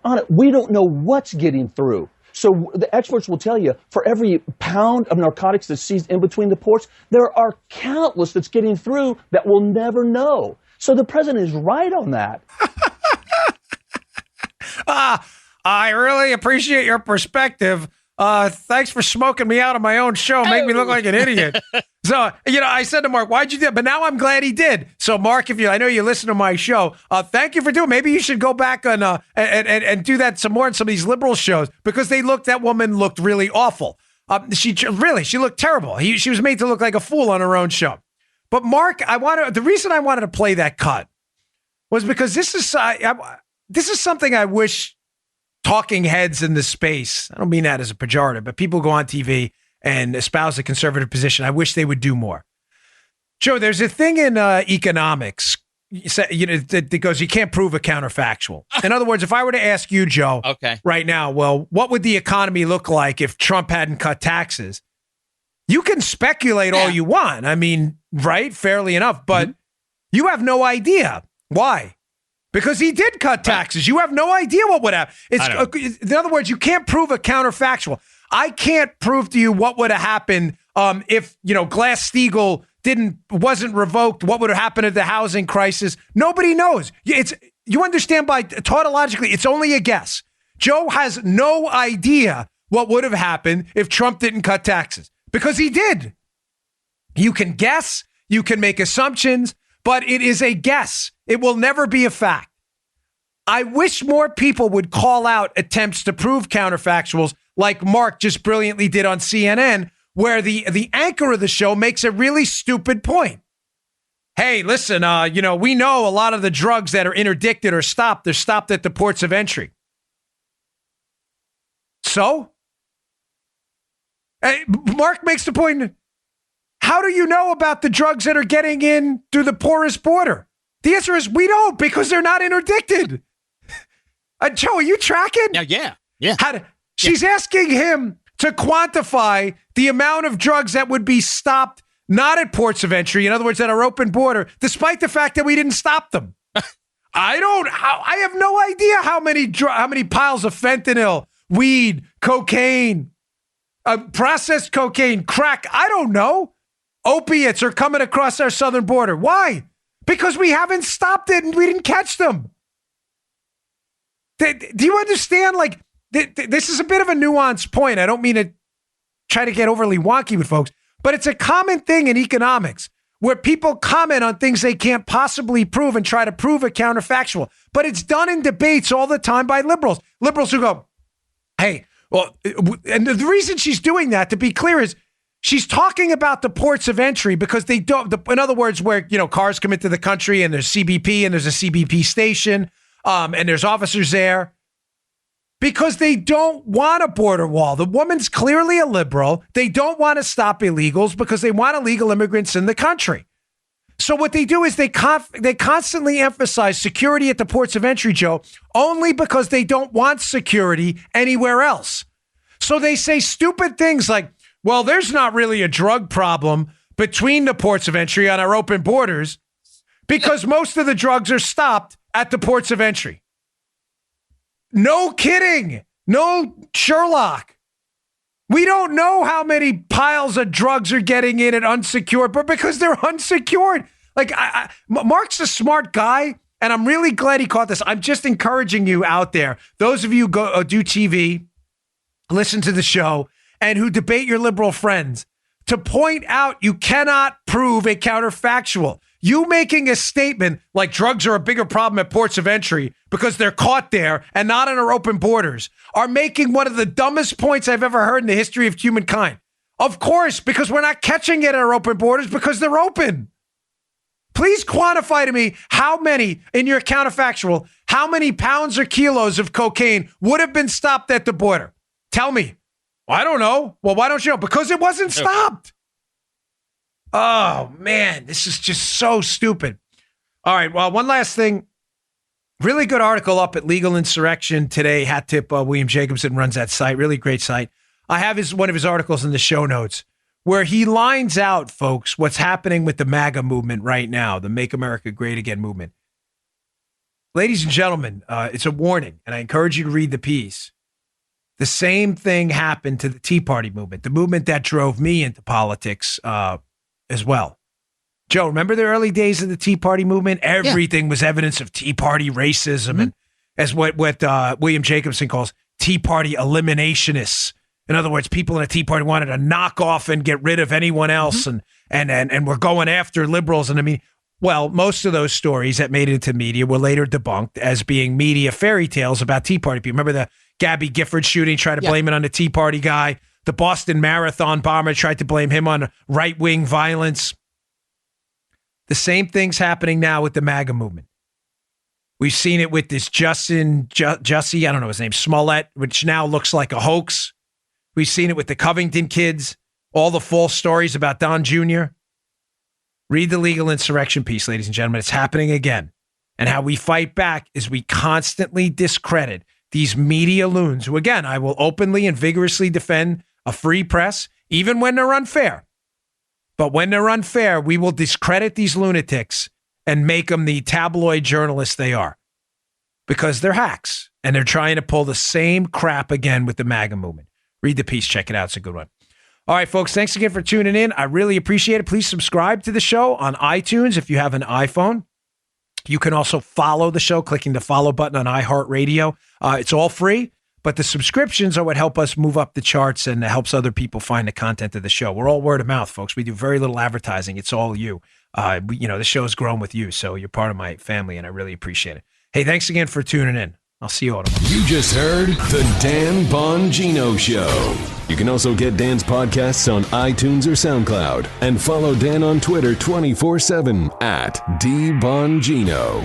on it. We don't know what's getting through. So the experts will tell you, for every pound of narcotics that's seized in between the ports, there are countless that's getting through that we'll never know. So the president is right on that. I really appreciate your perspective. Thanks for smoking me out on my own show, make me look like an idiot. So, I said to Mark, why'd you do that? But now I'm glad he did. So, Mark, I know you listen to my show, thank you for doing it. Maybe you should go back on and do that some more on some of these liberal shows, because that woman looked really awful. She looked terrible. She was made to look like a fool on her own show. But Mark, the reason I wanted to play that cut was because this is something I wish talking heads in the space, I don't mean that as a pejorative, but people go on TV and espouse a conservative position. I wish they would do more. Joe, there's a thing in economics, that goes, you can't prove a counterfactual. In other words, if I were to ask you, Joe, right now, well, what would the economy look like if Trump hadn't cut taxes? You can speculate all you want. I mean, right? Fairly enough. But you have no idea. Why? Because he did cut taxes. You have no idea what would happen. In other words, you can't prove a counterfactual. I can't prove to you what would have happened if, Glass-Steagall wasn't revoked, what would have happened to the housing crisis? Nobody knows. You understand by tautologically, it's only a guess. Joe has no idea what would have happened if Trump didn't cut taxes, because he did. You can guess, you can make assumptions, but it is a guess. It will never be a fact. I wish more people would call out attempts to prove counterfactuals like Mark just brilliantly did on CNN, where the anchor of the show makes a really stupid point. Hey, listen, we know a lot of the drugs that are interdicted or stopped, they're stopped at the ports of entry. So? Hey, Mark makes the point, how do you know about the drugs that are getting in through the porous border? The answer is we don't, because they're not interdicted. Joe, are you tracking? Yeah. She's asking him to quantify the amount of drugs that would be stopped not at ports of entry, in other words, at our open border, despite the fact that we didn't stop them. I have no idea how many piles of fentanyl, weed, cocaine, processed cocaine, crack, I don't know. Opiates are coming across our southern border. Why? Because we haven't stopped it and we didn't catch them. Do you understand? Like, this is a bit of a nuanced point. I don't mean to try to get overly wonky with folks, but it's a common thing in economics where people comment on things they can't possibly prove and try to prove a counterfactual. But it's done in debates all the time by liberals. Liberals who go, hey, well, and the reason she's doing that, to be clear, is she's talking about the ports of entry because they don't, in other words, where, cars come into the country and there's CBP and there's a CBP station and there's officers there. Because they don't want a border wall. The woman's clearly a liberal. They don't want to stop illegals because they want illegal immigrants in the country. So what they do is they constantly emphasize security at the ports of entry, Joe, only because they don't want security anywhere else. So they say stupid things like, well, there's not really a drug problem between the ports of entry on our open borders because most of the drugs are stopped at the ports of entry. No kidding. No Sherlock. We don't know how many piles of drugs are getting in at unsecured, but because they're unsecured. Like, Mark's a smart guy, and I'm really glad he caught this. I'm just encouraging you out there, those of you who go do TV, listen to the show, and who debate your liberal friends, to point out you cannot prove a counterfactual. You making a statement like drugs are a bigger problem at ports of entry because they're caught there and not on our open borders are making one of the dumbest points I've ever heard in the history of humankind. Of course, because we're not catching it at our open borders because they're open. Please quantify to me how many, in your counterfactual, how many pounds or kilos of cocaine would have been stopped at the border? Tell me. Well, I don't know. Well, why don't you know? Because it wasn't stopped. Oh, man, this is just so stupid. All right, well, one last thing. Really good article up at Legal Insurrection today. Hat tip, William Jacobson runs that site. Really great site. I have one of his articles in the show notes where he lines out, folks, what's happening with the MAGA movement right now, the Make America Great Again movement. Ladies and gentlemen, it's a warning, and I encourage you to read the piece. The same thing happened to the Tea Party movement, the movement that drove me into politics as well. Joe, remember the early days of the Tea Party movement? Everything was evidence of Tea Party racism and as what William Jacobson calls Tea Party eliminationists. In other words, people in the Tea Party wanted to knock off and get rid of anyone else and were going after liberals. And I mean, well, most of those stories that made it into media were later debunked as being media fairy tales about Tea Party people. Remember the Gabby Gifford shooting, tried to blame it on the Tea Party guy. The Boston Marathon bomber tried to blame him on right-wing violence. The same thing's happening now with the MAGA movement. We've seen it with this Jussie, I don't know his name, Smollett, which now looks like a hoax. We've seen it with the Covington kids, all the false stories about Don Jr. Read the Legal Insurrection piece, ladies and gentlemen. It's happening again. And how we fight back is we constantly discredit these media loons who, again, I will openly and vigorously defend a free press, even when they're unfair. But when they're unfair, we will discredit these lunatics and make them the tabloid journalists they are. Because they're hacks, and they're trying to pull the same crap again with the MAGA movement. Read the piece. Check it out. It's a good one. All right, folks, thanks again for tuning in. I really appreciate it. Please subscribe to the show on iTunes if you have an iPhone. You can also follow the show, clicking the follow button on iHeartRadio. It's all free, but the subscriptions are what help us move up the charts and helps other people find the content of the show. We're all word of mouth, folks. We do very little advertising. It's all you. The show's grown with you, so you're part of my family, and I really appreciate it. Hey, thanks again for tuning in. I'll see you all tomorrow. You just heard The Dan Bongino Show. You can also get Dan's podcasts on iTunes or SoundCloud. And follow Dan on Twitter 24/7 @DBongino.